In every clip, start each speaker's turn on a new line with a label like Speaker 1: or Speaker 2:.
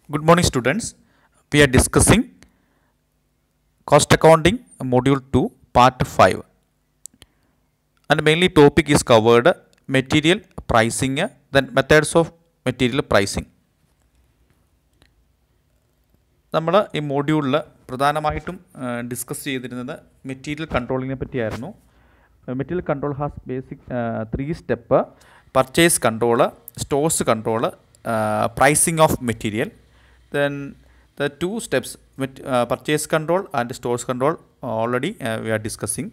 Speaker 1: Good morning, students. We are discussing cost accounting module 2 part 5, and mainly topic is covered material pricing, then methods of material pricing. നമ്മൾ ഈ മോഡ്യൂളിൽ പ്രധാനമായിട്ടും discuss ചെയ്തിരുന്നത് material കൺട്രോളിനെ പറ്റിയായിരുന്നു. Material control has basic 3 step: purchase control, stores control, pricing of material. Then the 2 steps, purchase control and stores control, already we are discussing.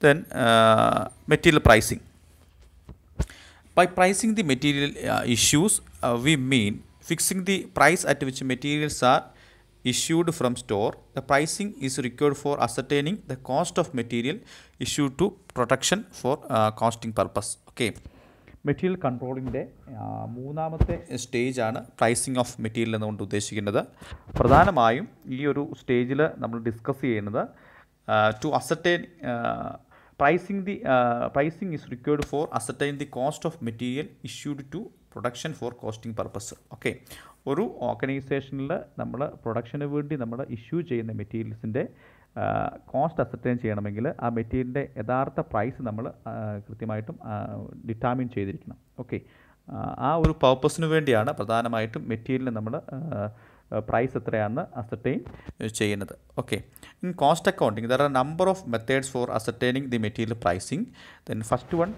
Speaker 1: Then material pricing. By pricing the material issues, we mean fixing the price at which materials are issued from store. The pricing is required for ascertaining the cost of material issued to production for costing purpose. Okay. Material കൺട്രോളിൻ്റെ മൂന്നാമത്തെ സ്റ്റേജാണ് pricing of material എന്നുകൊണ്ട് ഉദ്ദേശിക്കുന്നത്. പ്രധാനമായും ഈ ഒരു സ്റ്റേജിൽ നമ്മൾ ഡിസ്കസ് ചെയ്യുന്നത് to ascertain pricing is required for ascertain the cost of material issued to production for costing purpose. Okay, ഒരു ഓർഗനൈസേഷനിൽ നമ്മൾ പ്രൊഡക്ഷന് വേണ്ടി നമ്മൾ ഇഷ്യൂ ചെയ്യുന്ന മെറ്റീരിയൽസിൻ്റെ കോസ്റ്റ് അസർട്ടൈൻ ചെയ്യണമെങ്കിൽ ആ മെറ്റീരിയലിൻ്റെ യഥാർത്ഥ പ്രൈസ് നമ്മൾ കൃത്യമായിട്ടും ഡിറ്റർമിൻ ചെയ്തിരിക്കണം. ഓക്കെ, ആ ഒരു പർപ്പസിന് വേണ്ടിയാണ് പ്രധാനമായിട്ടും മെറ്റീരിയൽ നമ്മൾ പ്രൈസ് എത്രയാണെന്ന് അസർട്ടൈൻ ചെയ്യുന്നത്. Okay, in cost accounting there are number of methods four ascertaining the material pricing. Then first one,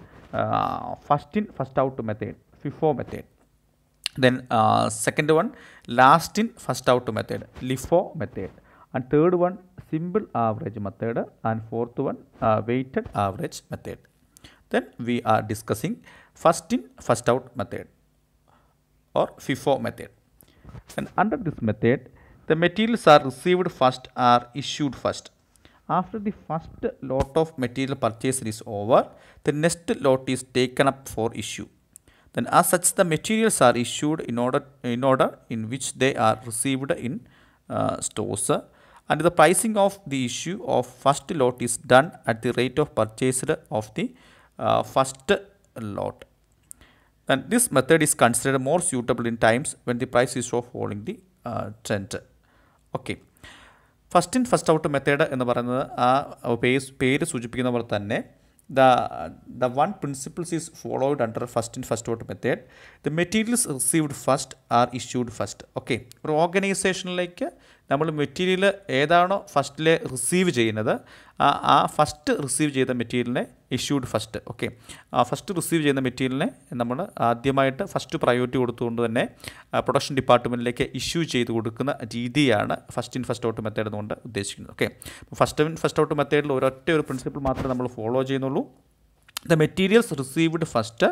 Speaker 1: first in first out method, FIFO method. Then second one, last in first out method, LIFO method. And third one, simple average method. And fourth one, weighted average method. Then we are discussing first in first out method or FIFO method. And under this method, the materials are received first, are issued first. After the first lot of material purchase is over, the next lot is taken up for issue. Then as such, the materials are issued in order in which they are received in stores, and the pricing of the issue of first lot is done at the rate of purchase of the first lot. And this method is considered more suitable in times when the price is so following the trend. Okay, first in first out method എന്ന് പറയുന്നത് ആ പേര് സൂചിപ്പിക്കുന്ന പോലെ തന്നെ the one principles is followed under first in first out method. The materials received first are issued first. Okay, ഒരു ഓർഗനൈസേഷനിലേക്ക് നമ്മൾ material ഏതാണോ ഫസ്റ്റിൽ റിസീവ് ചെയ്യുന്നത് ആ ഫസ്റ്റ് റിസീവ് ചെയ്ത മെറ്റീരിയലിനെ ഇഷ്യൂഡ് ഫസ്റ്റ്. ഓക്കെ, ആ ഫസ്റ്റ് റിസീവ് ചെയ്യുന്ന മെറ്റീരിയലിനെ നമ്മൾ ആദ്യമായിട്ട് ഫസ്റ്റ് പ്രയോറിറ്റി കൊടുത്തുകൊണ്ട് തന്നെ പ്രൊഡക്ഷൻ ഡിപ്പാർട്ട്മെൻറ്റിലേക്ക് ഇഷ്യൂ ചെയ്ത് കൊടുക്കുന്ന രീതിയാണ് first in first out method എന്നുകൊണ്ട് ഉദ്ദേശിക്കുന്നത്. Okay, first in first out മെത്തേഡിൽ ഒരൊറ്റ ഒരു പ്രിൻസിപ്പിൾ മാത്രമേ നമ്മൾ ഫോളോ ചെയ്യുന്നുള്ളൂ. The materials received first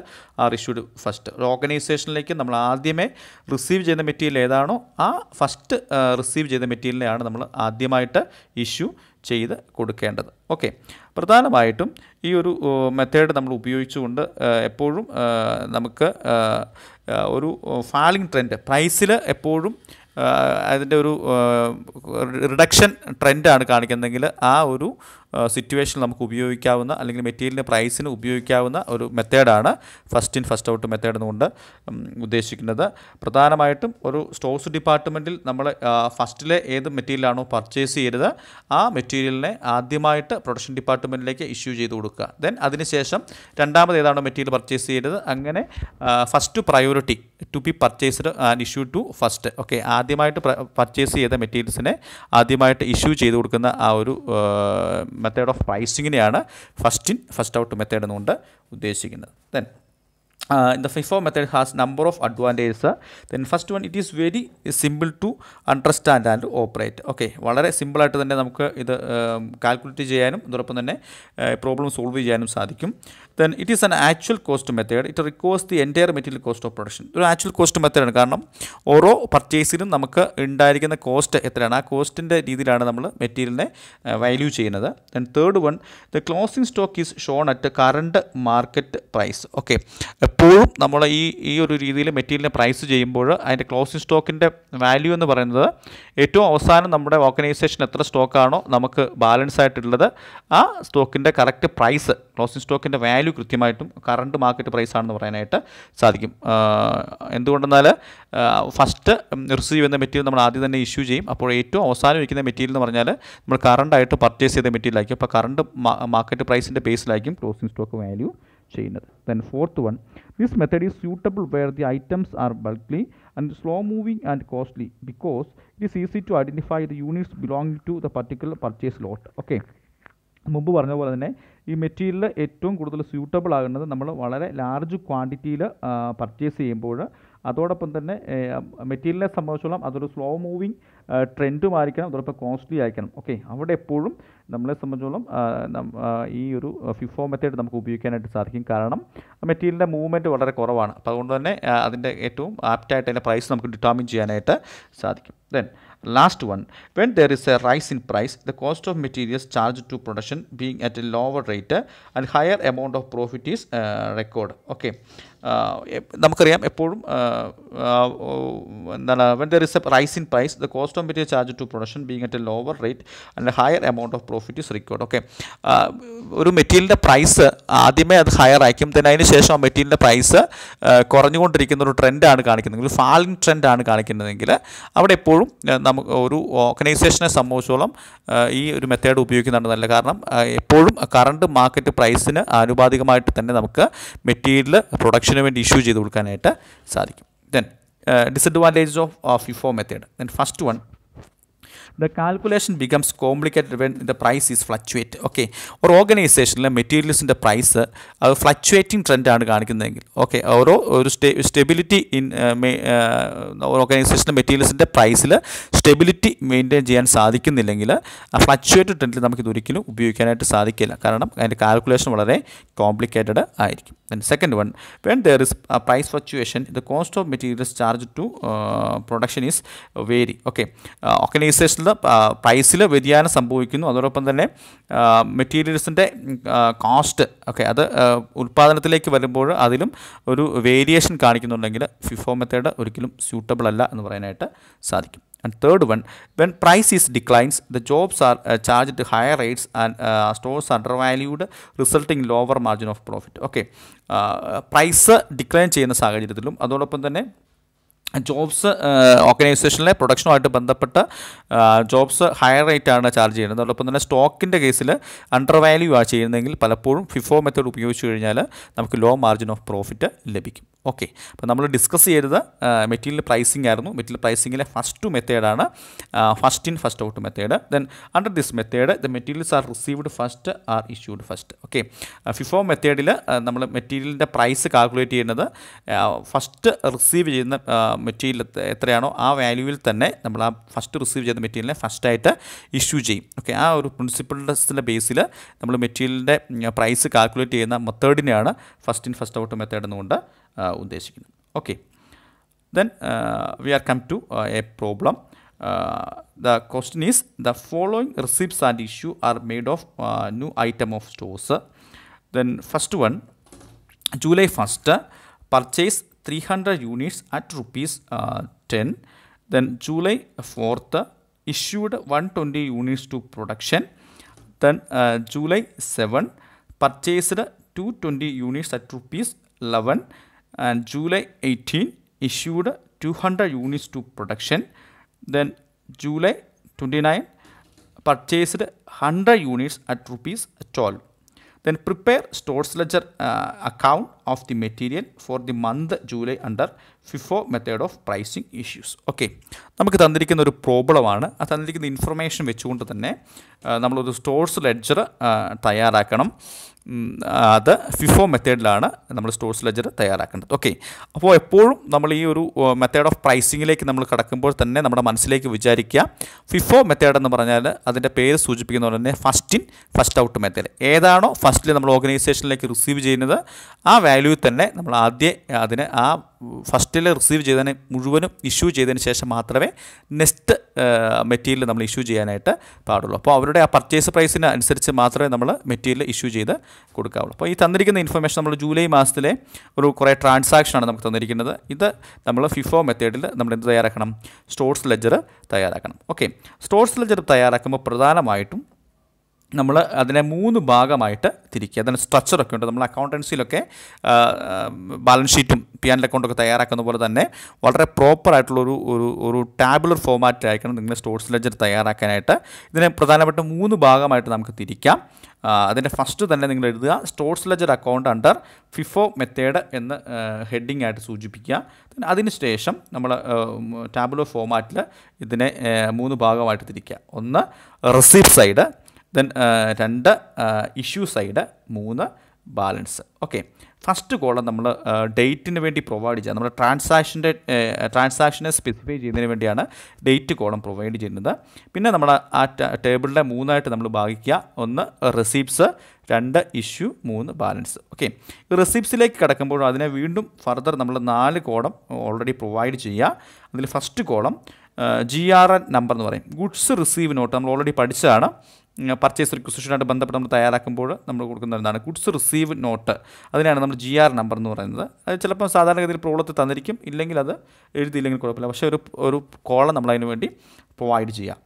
Speaker 1: are issued first. ഒരു ഓർഗനൈസേഷനിലേക്ക് നമ്മൾ ആദ്യമേ റിസീവ് ചെയ്യുന്ന മെറ്റീരിയൽ ഏതാണോ ആ ഫസ്റ്റ് റിസീവ് ചെയ്ത മെറ്റീരിയലിനെയാണ് നമ്മൾ ആദ്യമായിട്ട് ഇഷ്യൂ ചെയ്ത് കൊടുക്കേണ്ടത്. ഓക്കെ, പ്രധാനമായിട്ടും ഈ ഒരു മെത്തേഡ് നമ്മൾ ഉപയോഗിച്ചുകൊണ്ട് എപ്പോഴും നമുക്ക് ഒരു ഫാളിംഗ് ട്രെൻഡ്, പ്രൈസിൽ എപ്പോഴും അതിൻ്റെ ഒരു റിഡക്ഷൻ ട്രെൻഡാണ് കാണിക്കുന്നതെങ്കിൽ ആ ഒരു സിറ്റുവേഷൻ നമുക്ക് ഉപയോഗിക്കാവുന്ന അല്ലെങ്കിൽ മെറ്റീരിയലിൻ്റെ പ്രൈസിന് ഉപയോഗിക്കാവുന്ന ഒരു മെത്തേഡാണ് first in first out method എന്നുകൊണ്ട് ഉദ്ദേശിക്കുന്നത്. പ്രധാനമായിട്ടും ഒരു സ്റ്റോഴ്സ് ഡിപ്പാർട്ട്മെൻറ്റിൽ നമ്മൾ ഫസ്റ്റിലെ ഏത് മെറ്റീരിയലാണോ പർച്ചേസ് ചെയ്തത് ആ മെറ്റീരിയലിനെ ആദ്യമായിട്ട് പ്രൊഡക്ഷൻ ഡിപ്പാർട്ട്മെൻറ്റിലേക്ക് ഇഷ്യൂ ചെയ്ത് കൊടുക്കുക. ദെൻ അതിനുശേഷം രണ്ടാമത് ഏതാണോ മെറ്റീരിയൽ പർച്ചേസ് ചെയ്തത് അങ്ങനെ first priority to be purchased and issue to first. Okay, ആദ്യമായിട്ട് പർച്ചേസ് ചെയ്ത മെറ്റീരിയൽസിനെ ആദ്യമായിട്ട് ഇഷ്യൂ ചെയ്ത് കൊടുക്കുന്ന ആ ഒരു മെത്തേഡ് ഓഫ് പ്രൈസിങ്ങിനെയാണ് first in first out method എന്നുകൊണ്ട് ഉദ്ദേശിക്കുന്നത്. Then the FIFO method has number of advantages. Then first one, it is very simple to understand and operate. Okay, വളരെ സിമ്പിളായിട്ട് തന്നെ നമുക്ക് ഇത് കാൽക്കുലേറ്റ് ചെയ്യാനും അതോടൊപ്പം തന്നെ പ്രോബ്ലം സോൾവ് ചെയ്യാനും സാധിക്കും. Then it is an actual cost method. It requires the entire material cost of production. ഒരു ആക്ച്വൽ കോസ്റ്റ് മെത്തേഡാണ്, കാരണം ഓരോ പർച്ചേസിനും നമുക്ക് ഉണ്ടായിരിക്കുന്ന കോസ്റ്റ് എത്രയാണ് ആ കോസ്റ്റിൻ്റെ രീതിയിലാണ് നമ്മൾ മെറ്റീരിയലിനെ വാല്യൂ ചെയ്യുന്നത്. Then third one, the closing stock is shown at current market price. Okay, എപ്പോഴും നമ്മൾ ഈ ഒരു രീതിയിൽ മെറ്റീരിയലിനെ പ്രൈസ് ചെയ്യുമ്പോൾ അതിൻ്റെ ക്ലോസിംഗ് സ്റ്റോക്കിൻ്റെ വാല്യൂ എന്ന് പറയുന്നത് ഏറ്റവും അവസാനം നമ്മുടെ ഓർഗനൈസേഷൻ എത്ര സ്റ്റോക്കാണോ നമുക്ക് ബാലൻസ് ആയിട്ടുള്ളത് ആ സ്റ്റോക്കിൻ്റെ കറക്റ്റ് പ്രൈസ്, ക്ലോസിംഗ് സ്റ്റോക്കിൻ്റെ വാല്യൂ വാല്യൂ കൃത്യമായിട്ടും കറണ്ട് മാർക്കറ്റ് പ്രൈസ് ആണെന്ന് പറയാനായിട്ട് സാധിക്കും. എന്തുകൊണ്ടെന്നാൽ ഫസ്റ്റ് റിസീവ് ചെയ്യുന്ന മെറ്റീരിയൽ നമ്മൾ ആദ്യം തന്നെ ഇഷ്യൂ ചെയ്യും. അപ്പോൾ ഏറ്റവും അവസാനം ഇരിക്കുന്ന മെറ്റീരിയൽ എന്ന് പറഞ്ഞാൽ നമ്മൾ കറണ്ടായിട്ട് പർച്ചേസ് ചെയ്ത മെറ്റീരിയൽ ആയിരിക്കും. അപ്പോൾ കറണ്ട് മാർക്കറ്റ് പ്രൈസിൻ്റെ ബേസിലായിരിക്കും ക്ലോസിംഗ് സ്റ്റോക്ക് വാല്യൂ ചെയ്യുന്നത്. Then fourth one, this method is suitable where the items are bulkly and slow moving and costly because it is easy to identify the units belonging to the particular purchase lot. Okay, മുമ്പ് പറഞ്ഞ പോലെ തന്നെ ഈ material ഏറ്റവും കൂടുതൽ suitable ആകുന്നത് നമ്മൾ വളരെ ലാർജ് ക്വാണ്ടിറ്റിയിൽ പർച്ചേസ് ചെയ്യുമ്പോൾ, അതോടൊപ്പം തന്നെ മെറ്റീരിയലിനെ സംബന്ധിച്ചോളം അതൊരു സ്ലോ മൂവിങ് ട്രെൻഡും ആയിരിക്കണം, അതോടൊപ്പം കോസ്റ്റ്ലി ആയിരിക്കണം. ഓക്കെ, അവിടെ എപ്പോഴും നമ്മളെ സംബന്ധിച്ചോളം ഈ ഒരു ഫിഫോ മെത്തേഡ് നമുക്ക് ഉപയോഗിക്കാനായിട്ട് സാധിക്കും. കാരണം മെറ്റീരിയലിൻ്റെ മൂവ്മെൻറ്റ് വളരെ കുറവാണ്. അപ്പോൾ അതുകൊണ്ട് തന്നെ അതിൻ്റെ ഏറ്റവും ആപ്റ്റായിട്ട് അതിൻ്റെ പ്രൈസ് നമുക്ക് ഡിറ്റർമിൻ ചെയ്യാനായിട്ട് സാധിക്കും. Then last one, when there is a rise in price, the cost of materials charged to production being at a lower rate and higher amount of profit is recorded. Okay, നമുക്കറിയാം എപ്പോഴും എന്താണ്, when there is a rise in price, the cost of material charged to production being at a lower rate and a higher amount of profit is recorded. Okay, ഒരു മെറ്റീരിയലിൻ്റെ price ആദ്യമേ അത് higher ആയിരിക്കും, then അതിന് ശേഷം ആ മെറ്റീരിയലിൻ്റെ price കുറഞ്ഞുകൊണ്ടിരിക്കുന്ന ഒരു ട്രെൻഡാണ് കാണിക്കുന്നത്, ഒരു ഫാളിംഗ് ട്രെൻഡാണ് കാണിക്കുന്നതെങ്കിൽ അവിടെ എപ്പോഴും നമുക്ക് ഒരു ഓർഗനൈസേഷനെ സംബന്ധിച്ചോളം ഈ ഒരു മെത്തേഡ് ഉപയോഗിക്കുന്നതാണ് നല്ലത്. കാരണം എപ്പോഴും കറണ്ട് മാർക്കറ്റ് പ്രൈസിന് ആനുപാതികമായിട്ട് തന്നെ നമുക്ക് മെറ്റീരിയൽ പ്രൊഡക്ഷന് വേണ്ടി ഇഷ്യൂ ചെയ്ത് കൊടുക്കാനായിട്ട് സാധിക്കും. Then disadvantages of FIFO method. Then first one, the calculation becomes complicated when the price is fluctuate. Okay, ഒരു ഓർഗനൈസേഷനിലെ മെറ്റീരിയൽസിൻ്റെ പ്രൈസ് അത് ഫ്ലക്ച്വേറ്റിംഗ് ട്രെൻഡാണ് കാണിക്കുന്നതെങ്കിൽ, ഓക്കെ, ഒരു സ്റ്റെബിലിറ്റി ഇൻ ഓർഗനൈസേഷൻ്റെ മെറ്റീരിയൽസിൻ്റെ പ്രൈസിൽ സ്റ്റെബിലിറ്റി മെയിൻറ്റെയിൻ ചെയ്യാൻ സാധിക്കുന്നില്ലെങ്കിൽ ആ ഫ്ലക്ച്വേറ്റഡ് ട്രെൻഡിൽ നമുക്കിത് ഒരിക്കലും ഉപയോഗിക്കാനായിട്ട് സാധിക്കില്ല. കാരണം അതിൻ്റെ കാൽക്കുലേഷൻ വളരെ കോംപ്ലിക്കേറ്റഡ് ആയിരിക്കും. Then second one, when there is a price fluctuation, the cost of materials charged to production is vary. Okay, ഓർഗനൈസേഷനിൽ പ്രൈസിൽ വ്യതിയാനം സംഭവിക്കുന്നു, അതോടൊപ്പം തന്നെ മെറ്റീരിയൽസിൻ്റെ കോസ്റ്റ്, ഓക്കെ, അത് ഉൽപ്പാദനത്തിലേക്ക് വരുമ്പോൾ അതിലും ഒരു വേരിയേഷൻ കാണിക്കുന്നുണ്ടെങ്കിൽ ഫിഫോ മെത്തേഡ് ഒരിക്കലും സ്യൂട്ടബിൾ അല്ല എന്ന് പറയാനായിട്ട് സാധിക്കും. And third one, when price is declines, the jobs are charged higher rates and stores undervalued, resulting in lower margin of profit. Okay, price decline ചെയ്യുന്ന സാഹചര്യത്തിലും അതോടൊപ്പം തന്നെ ജോബ്സ് ഓർഗനൈസേഷനിലെ പ്രൊഡക്ഷനുമായിട്ട് ബന്ധപ്പെട്ട ജോബ്സ് ഹയർ റേറ്റാണ് ചാർജ് ചെയ്യുന്നത്, അതോടൊപ്പം തന്നെ സ്റ്റോക്കിൻ്റെ കേസിൽ അണ്ടർ വാല്യൂ ആണ് ചെയ്യുന്നതെങ്കിൽ പലപ്പോഴും ഫിഫോ മെത്തേഡ് ഉപയോഗിച്ച് കഴിഞ്ഞാൽ നമുക്ക് ലോ മാർജിൻ ഓഫ് പ്രോഫിറ്റ് ലഭിക്കും. ഓക്കെ, അപ്പോൾ നമ്മൾ ഡിസ്കസ് ചെയ്തത് മെറ്റീരിയൽ പ്രൈസിംഗ് ആയിരുന്നു. മെറ്റീരിയൽ പ്രൈസിങ്ങിലെ ഫസ്റ്റ് മെത്തേഡാണ് first in first out method. Then under this method the materials are received first are issued first. Okay, FIFO മെത്തേഡിൽ നമ്മൾ മെറ്റീരിയലിൻ്റെ പ്രൈസ് കാൽക്കുലേറ്റ് ചെയ്യുന്നത് ഫസ്റ്റ് റിസീവ് ചെയ്യുന്ന മെറ്റീരിയൽ എത്രയാണോ ആ വാല്യൂവിൽ തന്നെ നമ്മൾ ആ ഫസ്റ്റ് റിസീവ് ചെയ്ത മെറ്റീരിയലിനെ ഫസ്റ്റായിട്ട് ഇഷ്യൂ ചെയ്യും. ഓക്കെ, ആ ഒരു പ്രിൻസിപ്പിൾസിൻ്റെ ബേസിൽ നമ്മൾ മെറ്റീരിയലിൻ്റെ പ്രൈസ് കാൽക്കുലേറ്റ് ചെയ്യുന്ന മെത്തേഡിനെയാണ് first in first out method എന്നുകൊണ്ട് ഉദ്ദേശിക്കുന്നത്. Okay, then we are come to a problem. The question is, the following receipts and issue are made of new item of stores. Then first one, July 1st, purchase 300 units at rupees 10. Then July 4th, issued 120 units to production. Then July 7, purchased 220 units at rupees 11. And July 18, issued 200 units to production. Then July 29, purchased 100 units at rupees 12. Then prepare stores ledger account of the material for the month July under FIFO method of pricing issues. Okay, നമുക്ക് തന്നിരിക്കുന്ന ഒരു പ്രോബ്ലമാണ്. ആ തന്നിരിക്കുന്ന information വെച്ചുകൊണ്ട് തന്നെ നമ്മളൊരു stores ledger തയ്യാറാക്കണം. അത് ഫിഫോ മെത്തേഡിലാണ് നമ്മൾ സ്റ്റോർസ് ലെഡ്ജർ തയ്യാറാക്കേണ്ടത്. ഓക്കെ, അപ്പോൾ എപ്പോഴും നമ്മൾ ഈ ഒരു മെത്തേഡ് ഓഫ് പ്രൈസിങ്ങിലേക്ക് നമ്മൾ കടക്കുമ്പോൾ തന്നെ നമ്മുടെ മനസ്സിലേക്ക് വിചാരിക്കുക, ഫിഫോ മെത്തേഡ് എന്ന് പറഞ്ഞാൽ അതിൻ്റെ പേര് സൂചിപ്പിക്കുന്ന പോലെ തന്നെ first in first out method. ഏതാണോ ഫസ്റ്റിൽ നമ്മൾ ഓർഗനൈസേഷനിലേക്ക് റിസീവ് ചെയ്യുന്നത് ആ വാല്യൂ തന്നെ നമ്മൾ ആദ്യം അതിനെ ആ ഫസ്റ്റിൽ റിസീവ് ചെയ്തതിന് മുഴുവനും ഇഷ്യൂ ചെയ്തതിന് ശേഷം മാത്രമേ നെക്സ്റ്റ് മെറ്റീരിയൽ നമ്മൾ ഇഷ്യൂ ചെയ്യാനായിട്ട് പാടുള്ളൂ. അപ്പോൾ അവരുടെ ആ പർച്ചേസ് പ്രൈസിന് അനുസരിച്ച് മാത്രമേ നമ്മൾ മെറ്റീരിയൽ ഇഷ്യൂ ചെയ്ത് കൊടുക്കാവുള്ളൂ. അപ്പോൾ ഈ തന്നിരിക്കുന്ന ഇൻഫർമേഷൻ നമ്മൾ ജൂലൈ മാസത്തിലെ ഒരു കുറേ ട്രാൻസാക്ഷനാണ് നമുക്ക് തന്നിരിക്കുന്നത്. ഇത് നമ്മൾ ഫിഫോ മെത്തേഡിൽ നമ്മൾ എന്ത് തയ്യാറാക്കണം? സ്റ്റോർസ് ലെഡ്ജർ തയ്യാറാക്കണം. ഓക്കെ, സ്റ്റോർസ് ലെഡ്ജർ തയ്യാറാക്കുമ്പോൾ പ്രധാനമായിട്ടും നമ്മൾ അതിനെ 3 ഭാഗമായിട്ട് തിരിക്കുക. അതിന് സ്ട്രക്ചറൊക്കെ ഉണ്ട്. നമ്മൾ അക്കൗണ്ടൻസിയിലൊക്കെ ബാലൻസ് ഷീറ്റും പി ആൻഡ് അക്കൗണ്ടൊക്കെ തയ്യാറാക്കുന്ന പോലെ തന്നെ വളരെ പ്രോപ്പറായിട്ടുള്ളൊരു ഒരു ടാബുലർ ഫോമാറ്റിലായിരിക്കണം നിങ്ങൾ സ്റ്റോർസ് ലെഡ്ജർ തയ്യാറാക്കാനായിട്ട്. ഇതിനെ പ്രധാനപ്പെട്ട 3 ഭാഗമായിട്ട് നമുക്ക് തിരിക്കാം. അതിൻ്റെ ഫസ്റ്റ് തന്നെ നിങ്ങൾ എഴുതുക stores ledger account under FIFO method എന്ന് ഹെഡിങ് ആയിട്ട് സൂചിപ്പിക്കുക. അതിന് ശേഷം നമ്മൾ ടാബുലർ ഫോമാറ്റിൽ ഇതിനെ 3 ഭാഗമായിട്ട് തിരിക്കുക. ഒന്ന് receipt side, then 2 issue side, 3 balance. Okay, first column നമ്മൾ ഡേറ്റിന് വേണ്ടി പ്രൊവൈഡ് ചെയ്യുക. നമ്മൾ ട്രാൻസാക്ഷനെ സ്പെസിഫൈ ചെയ്യുന്നതിന് വേണ്ടിയാണ് ഡേറ്റ് കോളം പ്രൊവൈഡ് ചെയ്യുന്നത്. പിന്നെ നമ്മൾ ആ ടേബിളിനെ 3ആയിട്ട് നമ്മൾ ഭാഗിക്കുക. 1 റെസിപ്റ്റ്സ്, 2 ഇഷ്യൂ, 3 ബാലൻസ്. ഓക്കെ, ഈ റെസിപ്റ്റ്സിലേക്ക് കിടക്കുമ്പോൾ അതിനെ വീണ്ടും ഫർദർ നമ്മൾ 4 കോളം ഓൾറെഡി പ്രൊവൈഡ് ചെയ്യുക. അതിൽ ഫസ്റ്റ് കോളം GRN നമ്പർ എന്ന് പറയും. ഗുഡ്സ് റിസീവ് നോട്ട് നമ്മൾ ഓൾറെഡി പഠിച്ചതാണ്. പർച്ചേസ് റിക്വസിഷനായിട്ട് ബന്ധപ്പെട്ട് നമ്മൾ തയ്യാറാക്കുമ്പോൾ നമ്മൾ കൊടുക്കുന്ന എന്താണ് ഗുഡ്സ് റിസീവ് നോട്ട്. അതിനാണ് നമ്മൾ GR നമ്പർ എന്ന് പറയുന്നത്. അത് ചിലപ്പോൾ സാധാരണഗതിയിൽ പ്രോബ്ലത്തിൽ തന്നിരിക്കും, ഇല്ലെങ്കിൽ അത് എഴുതിയില്ലെങ്കിൽ കുഴപ്പമില്ല. പക്ഷേ ഒരു കോളം നമ്മൾ അതിന് വേണ്ടി പ്രൊവൈഡ് ചെയ്യാം.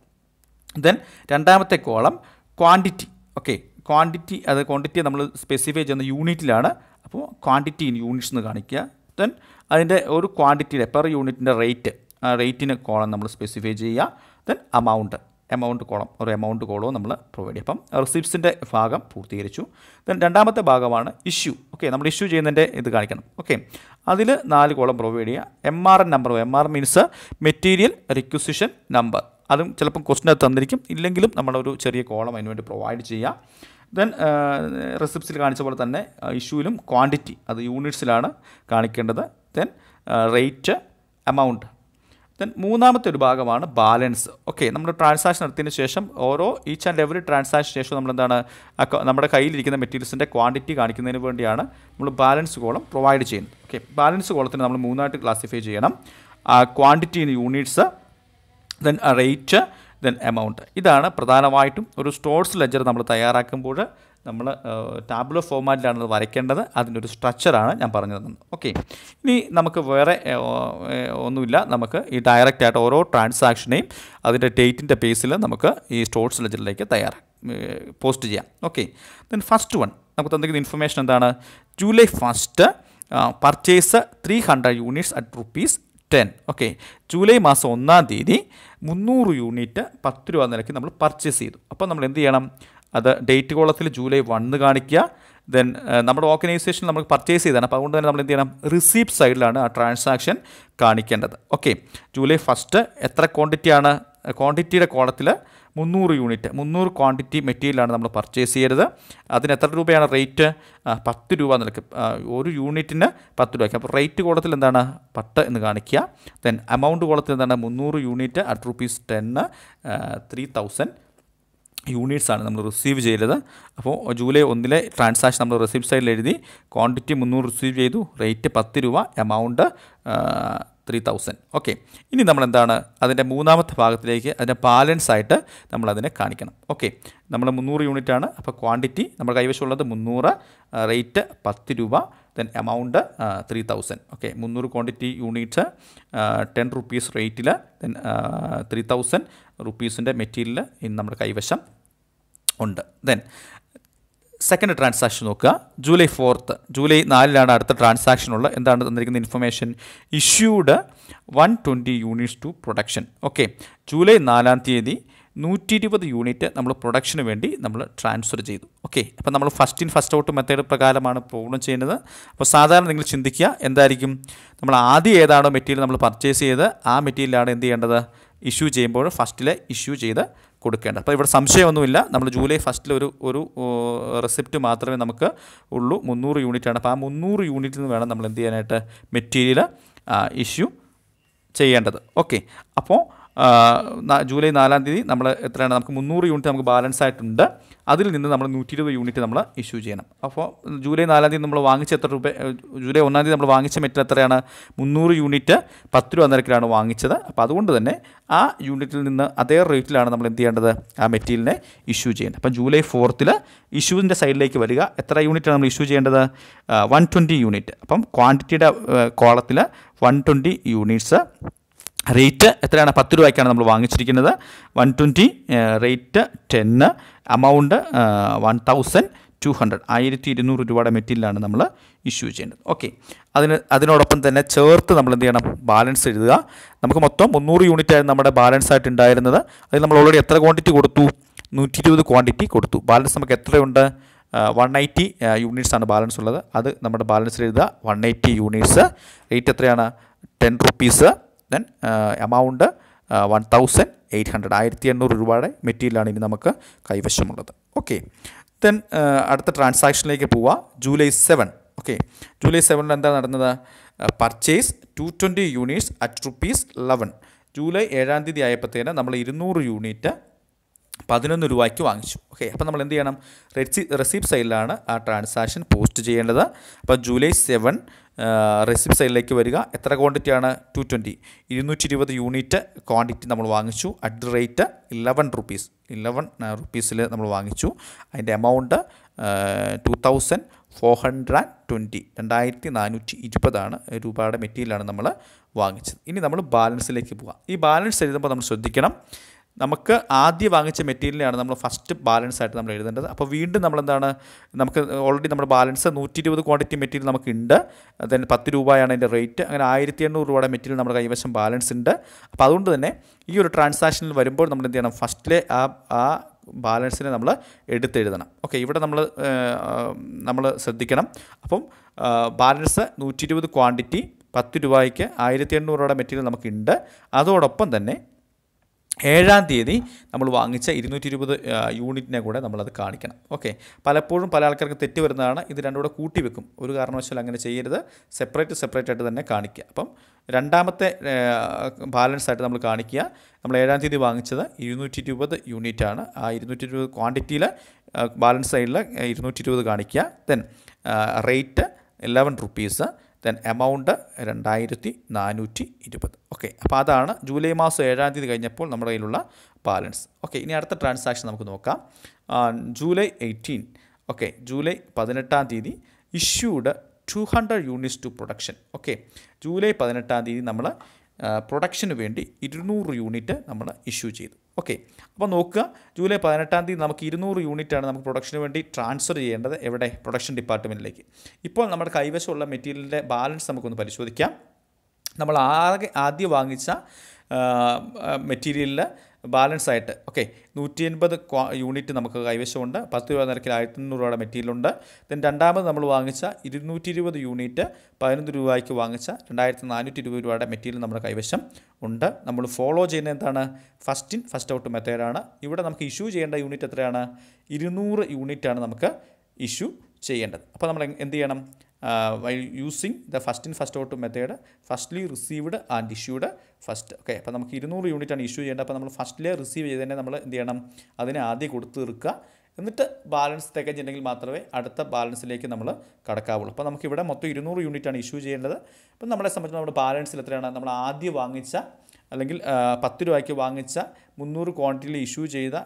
Speaker 1: ദെൻ രണ്ടാമത്തെ കോളം ക്വാണ്ടിറ്റി. ഓക്കെ, ക്വാണ്ടിറ്റി നമ്മൾ സ്പെസിഫൈ ചെയ്യുന്ന യൂണിറ്റിലാണ്. അപ്പോൾ ക്വാണ്ടിറ്റി ഇൻ യൂണിറ്റ്സ് എന്ന് കാണിക്കുക. ദെൻ അതിൻ്റെ ഒരു ക്വാണ്ടിറ്റിയുടെ പെർ യൂണിറ്റിൻ്റെ റേറ്റിന് കോളം നമ്മൾ സ്പെസിഫൈ ചെയ്യുക. ദെൻ എമൗണ്ട് കോളം, ഒരു എമൗണ്ട് കോളവും നമ്മൾ പ്രൊവൈഡ് ചെയ്യും. അപ്പം റിസിപ്റ്റ്സിൻ്റെ ഭാഗം പൂർത്തീകരിച്ചു. ദെൻ രണ്ടാമത്തെ ഭാഗമാണ് ഇഷ്യൂ. ഓക്കെ, നമ്മൾ ഇഷ്യൂ ചെയ്യുന്നതിൻ്റെ ഇത് കാണിക്കണം. ഓക്കെ, അതിൽ 4 കോളം പ്രൊവൈഡ് ചെയ്യുക. MRN number. MR means material requisition number. അതും ചിലപ്പം ക്വസ്റ്റിനകത്ത് തന്നിരിക്കും, ഇല്ലെങ്കിലും നമ്മളൊരു ചെറിയ കോളം അതിന് വേണ്ടി പ്രൊവൈഡ് ചെയ്യുക. ദെൻ റിസിപ്റ്റ്സിൽ കാണിച്ച പോലെ തന്നെ ഇഷ്യൂവിലും ക്വാണ്ടിറ്റി, അത് യൂണിറ്റ്സിലാണ് കാണിക്കേണ്ടത്. Then rate, amount. ദെൻ മൂന്നാമത്തെ ഒരു ഭാഗമാണ് ബാലൻസ്. ഓക്കെ, നമ്മൾ ട്രാൻസാക്ഷൻ നടത്തിയതിന് ശേഷം ഈച്ച് ആൻഡ് എവറി ട്രാൻസാക്ഷൻ ശേഷം നമ്മളെന്താണ് നമ്മുടെ കയ്യിലിരിക്കുന്ന മെറ്റീരിയൽസിൻ്റെ ക്വാണ്ടിറ്റി കാണിക്കുന്നതിന് വേണ്ടിയാണ് നമ്മൾ ബാലൻസ് കോളം പ്രൊവൈഡ് ചെയ്യുന്നത്. ഓക്കെ, ബാലൻസ് കോളത്തിന് നമ്മൾ 3ആയിട്ട് ക്ലാസിഫൈ ചെയ്യണം. Quantity in units, then rate, then amount. ഇതാണ് പ്രധാനമായിട്ടും ഒരു സ്റ്റോർസ് ലെഡ്ജർ നമ്മൾ തയ്യാറാക്കുമ്പോൾ നമ്മൾ ടാബുലർ ഫോമാറ്റിലാണ് വരയ്ക്കേണ്ടത്. അതിൻ്റെ ഒരു സ്ട്രക്ചറാണ് ഞാൻ പറഞ്ഞു തന്നത്. ഓക്കെ, ഇനി നമുക്ക് വേറെ ഒന്നുമില്ല. നമുക്ക് ഈ ഡയറക്റ്റായിട്ട് ഓരോ ട്രാൻസാക്ഷനെയും അതിൻ്റെ ഡേറ്റിൻ്റെ ബേസിൽ നമുക്ക് ഈ സ്റ്റോർസ് ലെഡ്ജറിലേക്ക് പോസ്റ്റ് ചെയ്യാം. ഓക്കെ, ദെൻ ഫസ്റ്റ് വൺ നമുക്ക് തന്നിരിക്കുന്ന ഇൻഫർമേഷൻ എന്താണ്? July 1 purchase 300 units at ₹10. Okay, July മാസം 1-ാം തീയതി 300 യൂണിറ്റ് 10 രൂപ നിലയ്ക്ക് നമ്മൾ പർച്ചേസ് ചെയ്തു. അപ്പോൾ നമ്മൾ എന്ത് ചെയ്യണം? അത് ഡേറ്റ് കോളത്തിൽ ജൂലൈ 1 കാണിക്കുക. ദെൻ നമ്മുടെ ഓർഗനൈസേഷൻ നമ്മൾ പർച്ചേസ് ചെയ്താണ്. അപ്പോൾ അതുകൊണ്ട് തന്നെ നമ്മൾ എന്ത് ചെയ്യണം? റിസീപ്റ്റ് സൈഡിലാണ് ആ ട്രാൻസാക്ഷൻ കാണിക്കേണ്ടത്. ഓക്കെ, ജൂലൈ 1 എത്ര ക്വാണ്ടിറ്റിയാണ്? ക്വാണ്ടിറ്റിയുടെ കോളത്തിൽ 300 യൂണിറ്റ്, 300 ക്വാണ്ടിറ്റി മെറ്റീരിയലാണ് നമ്മൾ പർച്ചേസ് ചെയ്യരുത്. അതിന് എത്ര രൂപയാണ് റേറ്റ്? 10 രൂപ നിലയ്ക്ക്, ഒരു യൂണിറ്റിന് 10 രൂപയ്ക്ക്. അപ്പോൾ റേറ്റ് കോളത്തിൽ എന്താണ്? 10 എന്ന് കാണിക്കുക. ദെൻ എമൗണ്ട് കോളത്തിൽ എന്താണ്? 300 യൂണിറ്റ് അറ്റ് ₹10, 3000 യൂണിറ്റ്സാണ് നമ്മൾ റിസീവ് ചെയ്തത്. അപ്പോൾ ജൂലൈ 1 ട്രാൻസാക്ഷൻ നമ്മൾ റിസീപ്റ്റ് സൈഡിൽ എഴുതി. ക്വാണ്ടിറ്റി 300 റിസീവ് ചെയ്തു, റേറ്റ് 10 രൂപ, എമൗണ്ട് 3000. ഓക്കെ, ഇനി നമ്മളെന്താണ് അതിൻ്റെ മൂന്നാമത്തെ ഭാഗത്തിലേക്ക് അതിൻ്റെ ബാലൻസ് ആയിട്ട് നമ്മളതിനെ കാണിക്കണം. ഓക്കെ, നമ്മൾ 300 യൂണിറ്റാണ്. അപ്പോൾ ക്വാണ്ടിറ്റി നമ്മുടെ കൈവശമുള്ളത് 300, റേറ്റ് 10 രൂപ, then amount 3000. Okay, 300 quantity units, ₹10 റേറ്റിൽ, ദെൻ 3000 റുപ്പീസിൻ്റെ മെറ്റീരിയൽ നമ്മുടെ കൈവശം ഉണ്ട്. ദെൻ സെക്കൻഡ് ട്രാൻസാക്ഷൻ നോക്കുക. ജൂലൈ 4, ജൂലൈ 4 അടുത്ത ട്രാൻസാക്ഷൻ ഉള്ള എന്താണ് തന്നിരിക്കുന്ന information? Issued 120 units to production. Okay, July 4-ാം തീയതി 120 യൂണിറ്റ് നമ്മൾ പ്രൊഡക്ഷന് വേണ്ടി നമ്മൾ ട്രാൻസ്ഫർ ചെയ്തു. ഓക്കെ, അപ്പോൾ നമ്മൾ first in first out method പ്രകാരമാണ് പ്രോബ്ലം ചെയ്യുന്നത്. അപ്പോൾ സാധാരണ നിങ്ങൾ ചിന്തിക്കുക എന്തായിരിക്കും? നമ്മൾ ആദ്യം ഏതാണോ മെറ്റീരിയൽ നമ്മൾ പർച്ചേസ് ചെയ്ത് ആ മെറ്റീരിയലാണ് എന്ത് ചെയ്യേണ്ടത്? ഇഷ്യൂ ചെയ്യുമ്പോൾ ഫസ്റ്റിലെ ഇഷ്യൂ ചെയ്ത് കൊടുക്കേണ്ടത്. അപ്പോൾ ഇവിടെ സംശയമൊന്നുമില്ല. നമ്മൾ ജൂലൈ 1 ഒരു റെസിപ്റ്റ് മാത്രമേ നമുക്ക് ഉള്ളൂ. 300 യൂണിറ്റാണ്. അപ്പോൾ ആ 300 യൂണിറ്റിൽ നിന്ന് വേണം നമ്മൾ എന്ത് ചെയ്യാനായിട്ട്? മെറ്റീരിയൽ ഇഷ്യൂ ചെയ്യേണ്ടത്. ഓക്കെ, അപ്പോൾ ജൂലൈ 4-ാം തീയതി നമ്മൾ എത്രയാണ്? നമുക്ക് 300 യൂണിറ്റ് നമുക്ക് ബാലൻസ് ആയിട്ടുണ്ട്. അതിൽ നിന്ന് നമ്മൾ 120 യൂണിറ്റ് നമ്മൾ ഇഷ്യൂ ചെയ്യണം. അപ്പോൾ ജൂലൈ 4-ാം തീയതി നമ്മൾ വാങ്ങിച്ച എത്ര രൂപ? ജൂലൈ 1-ാം തീയതി നമ്മൾ വാങ്ങിച്ച മെറ്റീരിയൽ എത്രയാണ്? 300 യൂണിറ്റ് 10 രൂപ നിരക്കിലാണ് വാങ്ങിച്ചത്. അപ്പോൾ അതുകൊണ്ട് തന്നെ ആ യൂണിറ്റിൽ നിന്ന് അതേ റേറ്റിലാണ് നമ്മൾ എന്ത് ചെയ്യേണ്ടത്? ആ മെറ്റീരിയലിനെ ഇഷ്യൂ ചെയ്യേണ്ടത്. അപ്പം ജൂലൈ 4 ഇഷ്യൂവിൻ്റെ സൈഡിലേക്ക് വരിക. എത്ര യൂണിറ്റാണ് നമ്മൾ ഇഷ്യൂ ചെയ്യേണ്ടത്? 120 യൂണിറ്റ്. അപ്പം ക്വാണ്ടിറ്റിയുടെ കോളത്തിൽ 120 യൂണിറ്റ്സ്, റേറ്റ് എത്രയാണ്? 10 രൂപയ്ക്കാണ് നമ്മൾ വാങ്ങിച്ചിരിക്കുന്നത്. 120, റേറ്റ് 10, എമൗണ്ട് 1200, 1200 രൂപയുടെ മെറ്റീരിയലാണ് നമ്മൾ ഇഷ്യൂ ചെയ്യേണ്ടത്. ഓക്കെ, അതിനോടൊപ്പം തന്നെ ചേർത്ത് നമ്മൾ എന്ത് ചെയ്യണം? ബാലൻസ് എഴുതുക. നമുക്ക് മൊത്തം 300 യൂണിറ്റ് ആയിരുന്നു നമ്മുടെ ബാലൻസ് ആയിട്ട് ഉണ്ടായിരുന്നത്. അതിൽ നമ്മൾ ഓൾറെഡി എത്ര ക്വാണ്ടിറ്റി കൊടുത്തു? 120 ക്വാണ്ടിറ്റി കൊടുത്തു. ബാലൻസ് നമുക്ക് എത്രയുണ്ട്? 180 യൂണിറ്റ്സ് ആണ് ബാലൻസ് ഉള്ളത്. അത് നമ്മുടെ ബാലൻസിൽ എഴുതുക. 180 യൂണിറ്റ്സ്. റേറ്റ് എത്രയാണ്? 10 റുപ്പീസ്. ദെൻ എമൗണ്ട് 1800, 1800 രൂപയുടെ മെറ്റീരിയലാണ് ഇനി നമുക്ക് കൈവശമുള്ളത്. ഓക്കെ, ദെൻ അടുത്ത ട്രാൻസാക്ഷനിലേക്ക് പോവുക. ജൂലൈ 7. ഓക്കെ, ജൂലൈ 7 എന്താ നടന്നത്? Purchase 220 units at ₹11. ജൂലൈ 7 തീയതി ആയപ്പോഴത്തേന് നമ്മൾ 200 യൂണിറ്റ് 11 രൂപയ്ക്ക് വാങ്ങിച്ചു. ഓക്കെ, അപ്പോൾ നമ്മൾ എന്ത് ചെയ്യണം? റെസിപ്റ്റ് സൈഡിലാണ് ആ ട്രാൻസാക്ഷൻ പോസ്റ്റ് ചെയ്യേണ്ടത്. അപ്പോൾ ജൂലൈ 7 റെസിപ്റ്റ് സൈഡിലേക്ക് വരിക. എത്ര ക്വാണ്ടിറ്റിയാണ്? 220, 220 യൂണിറ്റ് ക്വാണ്ടിറ്റി നമ്മൾ വാങ്ങിച്ചു. At the rate 11 rupees. 11 റുപ്പീസിൽ നമ്മൾ വാങ്ങിച്ചു. അതിൻ്റെ എമൗണ്ട് 2420, 2420 രൂപയുടെ മെറ്റീരിയലാണ് നമ്മൾ വാങ്ങിച്ചത്. ഇനി നമ്മൾ ബാലൻസിലേക്ക് പോകാം. ഈ ബാലൻസ് എഴുതുമ്പോൾ നമ്മൾ ശ്രദ്ധിക്കണം, നമുക്ക് ആദ്യം വാങ്ങിച്ച മെറ്റീരിയലാണ് നമ്മൾ ഫസ്റ്റ് ബാലൻസ് ആയിട്ട് നമ്മൾ എഴുതേണ്ടത്. അപ്പോൾ വീണ്ടും നമ്മളെന്താണ്, നമുക്ക് ഓൾറെഡി നമ്മുടെ ബാലൻസ് 120 ക്വാണ്ടിറ്റി മെറ്റീരിയൽ നമുക്കുണ്ട്. അതിന് 10 രൂപയാണ് അതിൻ്റെ റേറ്റ്. അങ്ങനെ 1800 രൂപയുടെ മെറ്റീരിയൽ നമ്മുടെ കൈവശം ബാലൻസ് ഉണ്ട്. അപ്പോൾ അതുകൊണ്ട് തന്നെ ഈ ഒരു ട്രാൻസാക്ഷനിൽ വരുമ്പോൾ നമ്മൾ എന്ത് ചെയ്യണം? ഫസ്റ്റിലെ ആ ബാലൻസിനെ നമ്മൾ എടുത്തെഴുതണം. ഓക്കെ, ഇവിടെ നമ്മൾ ശ്രദ്ധിക്കണം. അപ്പം ബാലൻസ് 120 ക്വാണ്ടിറ്റി 10 രൂപയ്ക്ക് 1800 രൂപയുടെ മെറ്റീരിയൽ നമുക്കുണ്ട്. അതോടൊപ്പം തന്നെ 7 തീയതി നമ്മൾ വാങ്ങിച്ച 220 യൂണിറ്റിനെ കൂടെ നമ്മളത് കാണിക്കണം. ഓക്കെ, പലപ്പോഴും പല ആൾക്കാർക്ക് തെറ്റ് വരുന്നതാണ്. ഇത് രണ്ടും കൂടെ കൂട്ടി വെക്കും. ഒരു കാരണവശാലും അങ്ങനെ ചെയ്യരുത്. സെപ്പറേറ്റ് ആയിട്ട് തന്നെ കാണിക്കുക. അപ്പം രണ്ടാമത്തെ ബാലൻസ് ആയിട്ട് നമ്മൾ കാണിക്കുക. നമ്മൾ 7 തീയതി വാങ്ങിച്ചത് 220 യൂണിറ്റാണ്. ആ 220 ക്വാണ്ടിറ്റിയിൽ ബാലൻസ് സൈഡിൽ 220 കാണിക്കുക. Then rate 11 rupees. Then amount 2420. Okay, അപ്പോൾ അതാണ് ജൂലൈ മാസം 7 തീയതി കഴിഞ്ഞപ്പോൾ നമ്മുടെ കയ്യിലുള്ള ബാലൻസ്. ഓക്കെ, ഇനി അടുത്ത ട്രാൻസാക്ഷൻ നമുക്ക് നോക്കാം. ജൂലൈ 18. ഓക്കെ, ജൂലൈ 18 തീയതി issued 200 units to production. Okay, July 18 തീയതി നമ്മൾ പ്രൊഡക്ഷന് വേണ്ടി 200 യൂണിറ്റ് നമ്മൾ ഇഷ്യൂ ചെയ്തു. ഓക്കെ, അപ്പോൾ നോക്കുക, ജൂലൈ 18 തീയതി നമുക്ക് 200 യൂണിറ്റാണ് നമുക്ക് പ്രൊഡക്ഷന് വേണ്ടി ട്രാൻസ്ഫർ ചെയ്യേണ്ടത്. എവിടെ? പ്രൊഡക്ഷൻ ഡിപ്പാർട്ട്മെൻറ്റിലേക്ക്. ഇപ്പോൾ നമ്മുടെ കൈവശമുള്ള മെറ്റീരിയലിൻ്റെ ബാലൻസ് നമുക്കൊന്ന് പരിശോധിക്കാം. നമ്മൾ ആദ്യം വാങ്ങിച്ച മെറ്റീരിയലിൽ ബാലൻസ് ആയിട്ട് 180 യൂണിറ്റ് നമുക്ക് കൈവശമുണ്ട്. 10 രൂപ നിരക്കിൽ 1500 രൂപയുടെ മെറ്റീരിയലുണ്ട്. ദെൻ രണ്ടാമത് നമ്മൾ വാങ്ങിച്ച 220 യൂണിറ്റ് 11 രൂപയ്ക്ക് വാങ്ങിച്ച 2420 രൂപയുടെ മെറ്റീരിയൽ നമ്മുടെ കൈവശം ഉണ്ട്. നമ്മൾ ഫോളോ ചെയ്യുന്ന എന്താണ്? ഫസ്റ്റ് ഇൻ ഫസ്റ്റ് ഔട്ട് മെത്തേഡാണ്. ഇവിടെ നമുക്ക് ഇഷ്യൂ ചെയ്യേണ്ട യൂണിറ്റ് എത്രയാണ്? 200 യൂണിറ്റാണ് നമുക്ക് ഇഷ്യൂ ചെയ്യേണ്ടത്. അപ്പോൾ നമ്മൾ എന്ത് ചെയ്യണം? while using the first in first out method, firstly received and issued first. Okay, അപ്പോൾ നമുക്ക് 200 യൂണിറ്റാണ് ഇഷ്യൂ ചെയ്യേണ്ടത്. അപ്പോൾ നമ്മൾ ഫസ്റ്റിലെ റിസീവ് ചെയ്തതിനെ നമ്മൾ എന്ത് ചെയ്യണം? അതിനെ ആദ്യം കൊടുത്ത് തീർക്കുക. എന്നിട്ട് ബാലൻസ് തികഞ്ഞിട്ടുണ്ടെങ്കിൽ മാത്രമേ അടുത്ത ബാലൻസിലേക്ക് നമ്മൾ കടക്കാവുള്ളൂ. അപ്പോൾ നമുക്കിവിടെ മൊത്തം 200 യൂണിറ്റാണ് ഇഷ്യൂ ചെയ്യേണ്ടത്. അപ്പം നമ്മളെ സംബന്ധിച്ച് നമ്മുടെ ബാലൻസിൽ എത്രയാണ്? നമ്മൾ ആദ്യം വാങ്ങിച്ച അല്ലെങ്കിൽ 10 രൂപയ്ക്ക് വാങ്ങിച്ച 300 ക്വാണ്ടിറ്റിയിൽ ഇഷ്യൂ ചെയ്ത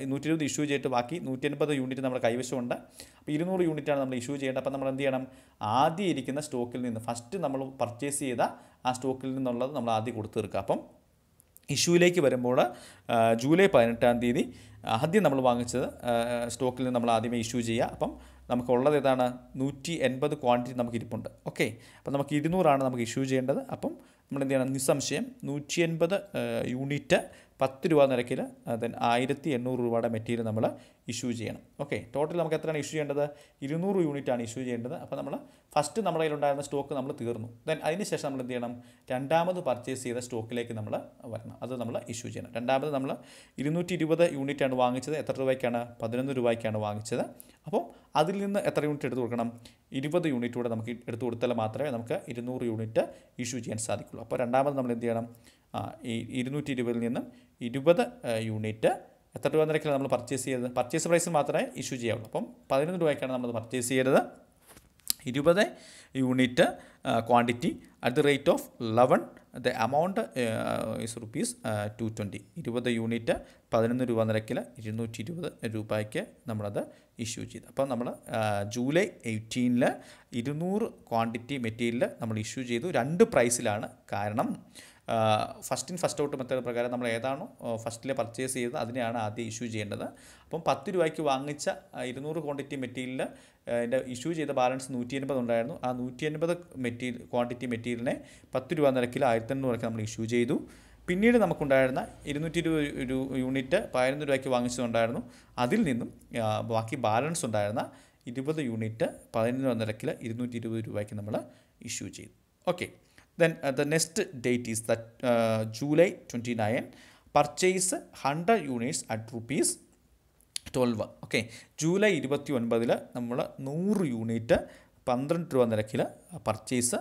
Speaker 1: 120 ഇഷ്യൂ ചെയ്തിട്ട് ബാക്കി 180 യൂണിറ്റ് നമ്മുടെ കൈവശമുണ്ട്. അപ്പോൾ 200 യൂണിറ്റാണ് നമ്മൾ ഇഷ്യൂ ചെയ്യേണ്ടത്. അപ്പോൾ നമ്മൾ എന്ത് ചെയ്യണം? ആദ്യം ഇരിക്കുന്ന സ്റ്റോക്കിൽ നിന്ന് ഫസ്റ്റ് നമ്മൾ പർച്ചേസ് ചെയ്ത ആ സ്റ്റോക്കിൽ നിന്നുള്ളത് നമ്മൾ ആദ്യം കൊടുത്തു തീർക്കുക. അപ്പം ഇഷ്യൂയിലേക്ക് വരുമ്പോൾ ജൂലൈ 18 തീയതി ആദ്യം നമ്മൾ വാങ്ങിച്ചത് സ്റ്റോക്കിൽ നിന്ന് നമ്മൾ ആദ്യമേ ഇഷ്യൂ ചെയ്യുക. അപ്പം നമുക്കുള്ളത് ഏതാണ്? 180 ക്വാണ്ടിറ്റി നമുക്ക് ഇരിപ്പുണ്ട്. ഓക്കെ, അപ്പം നമുക്ക് 200 നമുക്ക് ഇഷ്യൂ ചെയ്യേണ്ടത്. അപ്പം നമ്മൾ എന്ത് ചെയ്യണം? നിസ്സംശയം 180 യൂണിറ്റ് 10 രൂപ നിരക്കിൽ ദെൻ 1800 രൂപയുടെ മെറ്റീരിയൽ നമ്മൾ ഇഷ്യൂ ചെയ്യണം. ഓക്കെ, ടോട്ടൽ നമുക്ക് എത്രയാണ് ഇഷ്യൂ ചെയ്യേണ്ടത്? 200 യൂണിറ്റാണ് ഇഷ്യൂ ചെയ്യേണ്ടത്. അപ്പോൾ നമ്മൾ ഫസ്റ്റ് നമ്മുടെ കയ്യിലുണ്ടായിരുന്ന സ്റ്റോക്ക് നമ്മൾ തീർന്നു. ദെൻ അതിന് ശേഷം നമ്മൾ എന്ത് ചെയ്യണം? രണ്ടാമത് പർച്ചേസ് ചെയ്ത സ്റ്റോക്കിലേക്ക് നമ്മൾ വരണം. അത് നമ്മൾ ഇഷ്യൂ ചെയ്യണം. രണ്ടാമത് നമ്മൾ 220 യൂണിറ്റാണ് വാങ്ങിച്ചത്. എത്ര രൂപയ്ക്കാണ്? 11 രൂപയ്ക്കാണ് വാങ്ങിച്ചത്. അപ്പോൾ അതിൽ നിന്ന് എത്ര യൂണിറ്റ് എടുത്ത് കൊടുക്കണം? 20 യൂണിറ്റ് കൂടെ നമുക്ക് എടുത്തു കൊടുത്താൽ മാത്രമേ നമുക്ക് 200 യൂണിറ്റ് ഇഷ്യൂ ചെയ്യാൻ സാധിക്കുള്ളൂ. അപ്പോൾ രണ്ടാമത് നമ്മൾ എന്ത് ചെയ്യണം? ഈ 220 നിന്നും 20 യൂണിറ്റ് എത്ര രൂപ നിരക്കിലാണ് നമ്മൾ പർച്ചേസ് ചെയ്തത്? പർച്ചേസ് പ്രൈസിൽ മാത്രമേ ഇഷ്യൂ ചെയ്യാവുള്ളൂ. അപ്പം 11 രൂപയ്ക്കാണ് നമ്മൾ പർച്ചേസ് ചെയ്തത്. 20 unit quantity at the rate of 11. The amount is ₹220. 20 unit 11 രൂപ നിരക്കിൽ 220 രൂപയ്ക്ക് നമ്മളത് ഇഷ്യൂ ചെയ്തു. അപ്പോൾ നമ്മൾ ജൂലൈ 18 200 ക്വാണ്ടിറ്റി മെറ്റീരിയൽ നമ്മൾ ഇഷ്യൂ ചെയ്തു. 2 പ്രൈസിലാണ്. കാരണം first in first out method പ്രകാരം നമ്മൾ ഏതാണോ ഫസ്റ്റിലെ പർച്ചേസ് ചെയ്തത് അതിനെയാണ് ആദ്യം ഇഷ്യൂ ചെയ്യേണ്ടത്. അപ്പം 10 രൂപയ്ക്ക് വാങ്ങിച്ച 200 ക്വാണ്ടിറ്റി മെറ്റീരിയൽ എൻ്റെ ഇഷ്യൂ ചെയ്ത ബാലൻസ് 180 ഉണ്ടായിരുന്നു. ആ 180 ക്വാണ്ടിറ്റി മെറ്റീരിയലിനെ 10 രൂപ നിരക്കിൽ 1800 നമ്മൾ ഇഷ്യൂ ചെയ്തു. പിന്നീട് നമുക്കുണ്ടായിരുന്ന 220 യൂണിറ്റ് 11 രൂപയ്ക്ക് വാങ്ങിച്ചതുണ്ടായിരുന്നു. അതിൽ നിന്നും ബാക്കി ബാലൻസ് ഉണ്ടായിരുന്ന 20 യൂണിറ്റ് 11 രൂപ നിരക്കിൽ 220 രൂപയ്ക്ക് നമ്മൾ ഇഷ്യൂ ചെയ്തു. Okay. Then the next date is that July 29, purchase 100 units at rupees 12. Okay, July 29 നമ്മൾ 100 യൂണിറ്റ് 12 രൂപ നിരക്കിൽ പർച്ചേസ്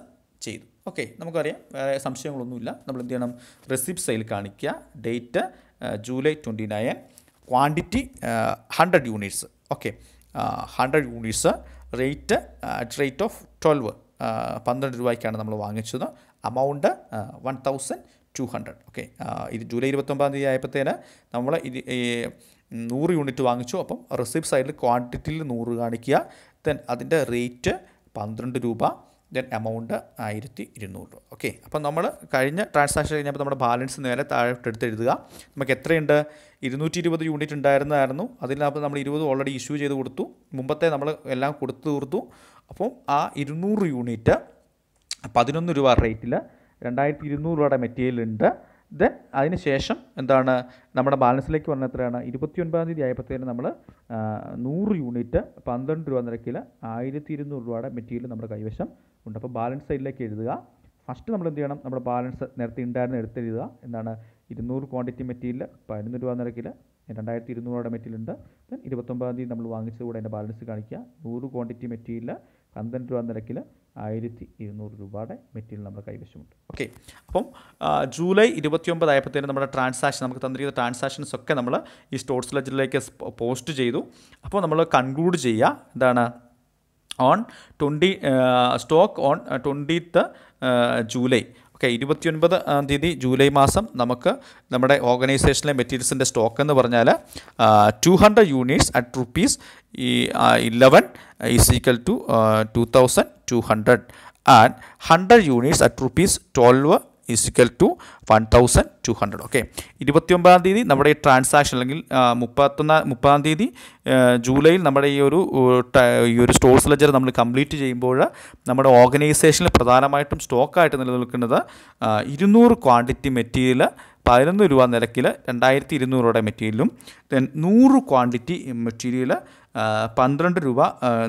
Speaker 1: ചെയ്തു. ഓക്കെ, നമുക്കറിയാം, വേറെ സംശയങ്ങളൊന്നുമില്ല. നമ്മൾ എന്ത് ചെയ്യണം? റെസിപ്റ്റ് സൈൽ കാണിക്കുക. Date July 29, quantity 100 units. Okay, 100 units, rate at rate of 12 രൂപയ്ക്കാണ് നമ്മൾ വാങ്ങിച്ചത്. amount 1200. ഓക്കെ, ഇത് ജൂലൈ 29 ആയപ്പോഴത്തേന് നമ്മൾ 100 യൂണിറ്റ് വാങ്ങിച്ചു. അപ്പം റിസിപ്റ്റ് സൈഡിൽ ക്വാണ്ടിറ്റിയിൽ 100 കാണിക്കുക. ദെൻ അതിൻ്റെ റേറ്റ് 12 രൂപ, ദെൻ എമൗണ്ട് 1200. ഓക്കെ, അപ്പം നമ്മൾ കഴിഞ്ഞ ട്രാൻസാക്ഷൻ കഴിഞ്ഞപ്പോൾ നമ്മുടെ ബാലൻസ് നേരെ താഴോട്ട് എടുത്തെഴുതുക. നമുക്ക് എത്രയുണ്ട്? 220 യൂണിറ്റ് ഉണ്ടായിരുന്നായിരുന്നു. അതിനകത്ത് നമ്മൾ 20 ഓൾറെഡി ഇഷ്യൂ ചെയ്ത് കൊടുത്തു. മുമ്പത്തെ നമ്മൾ എല്ലാം കൊടുത്തു തീർത്തു. അപ്പം ആ 200 യൂണിറ്റ് 11 രൂപ റേറ്റിൽ 2200 രൂപയുടെ മെറ്റീരിയൽ ഉണ്ട്. ദെൻ അതിന് ശേഷം എന്താണ് നമ്മുടെ ബാലൻസിലേക്ക് വന്ന എത്രയാണ്? 29 ആയപ്പോഴത്തേന് നമ്മൾ 100 യൂണിറ്റ് 12 രൂപ നിരക്കിൽ 1200 രൂപയുടെ മെറ്റീരിയൽ നമ്മുടെ കൈവശം ഉണ്ട്. അപ്പോൾ ബാലൻസ് സൈഡിലേക്ക് എഴുതുക. ഫസ്റ്റ് നമ്മൾ എന്ത് ചെയ്യണം? നമ്മുടെ ബാലൻസ് നേരത്തെ ഉണ്ടായിരുന്ന എടുത്തെഴുതുക. എന്താണ്? 200 ക്വാണ്ടിറ്റി മെറ്റീരിയൽ 11 രൂപ നിരക്കിൽ 2200 രൂപയുടെ മെറ്റീരിയൽ ഉണ്ട്. ദെൻ 29 നമ്മൾ വാങ്ങിച്ചത് കൂടെ അതിൻ്റെ ബാലൻസ് കാണിക്കുക. 100 ക്വാണ്ടിറ്റി മെറ്റീരിയൽ 12 രൂപ നിരക്കിൽ 1200 രൂപയുടെ മെറ്റീരിയൽ നമ്മുടെ കൈവശമുണ്ട്. ഓക്കെ, അപ്പം ജൂലൈ 29 ആയപ്പോഴത്തേനും നമ്മുടെ ട്രാൻസാക്ഷൻ, നമുക്ക് തന്നിരിക്കുന്ന ട്രാൻസാക്ഷൻസ് ഒക്കെ നമ്മൾ ഈ സ്റ്റോർസ് ലെഡ്ജറിലേക്ക് പോസ്റ്റ് ചെയ്തു. അപ്പോൾ നമ്മൾ കൺക്ലൂഡ് ചെയ്യുക. എന്താണ്? On 20 stock on 20th July. Okay, 29 തീയതി ജൂലൈ മാസം നമുക്ക് നമ്മുടെ ഓർഗനൈസേഷനിലെ മെറ്റീരിയൽസിൻ്റെ സ്റ്റോക്ക് എന്ന് പറഞ്ഞാൽ 200 units at rupees 11 is equal to 2200 and 100 units at rupees 12 is equal to 1200. Okay, 29 തീയതി നമ്മുടെ ഈ ട്രാൻസാക്ഷൻ അല്ലെങ്കിൽ 30 തീയതി ജൂലൈയിൽ നമ്മുടെ ഈ ഒരു സ്റ്റോർസ് ലെഡ്ജർ നമ്മൾ കംപ്ലീറ്റ് ചെയ്യുമ്പോൾ നമ്മുടെ ഓർഗനൈസേഷനിൽ പ്രധാനമായിട്ടും സ്റ്റോക്കായിട്ട് നിലനിൽക്കുന്നത് 200 ക്വാണ്ടിറ്റി മെറ്റീരിയൽ 11 രൂപ നിരക്കിൽ 2200 രൂപയുടെ മെറ്റീരിയലും, ദെൻ 100 ക്വാണ്ടിറ്റി മെറ്റീരിയൽ 12 രൂപ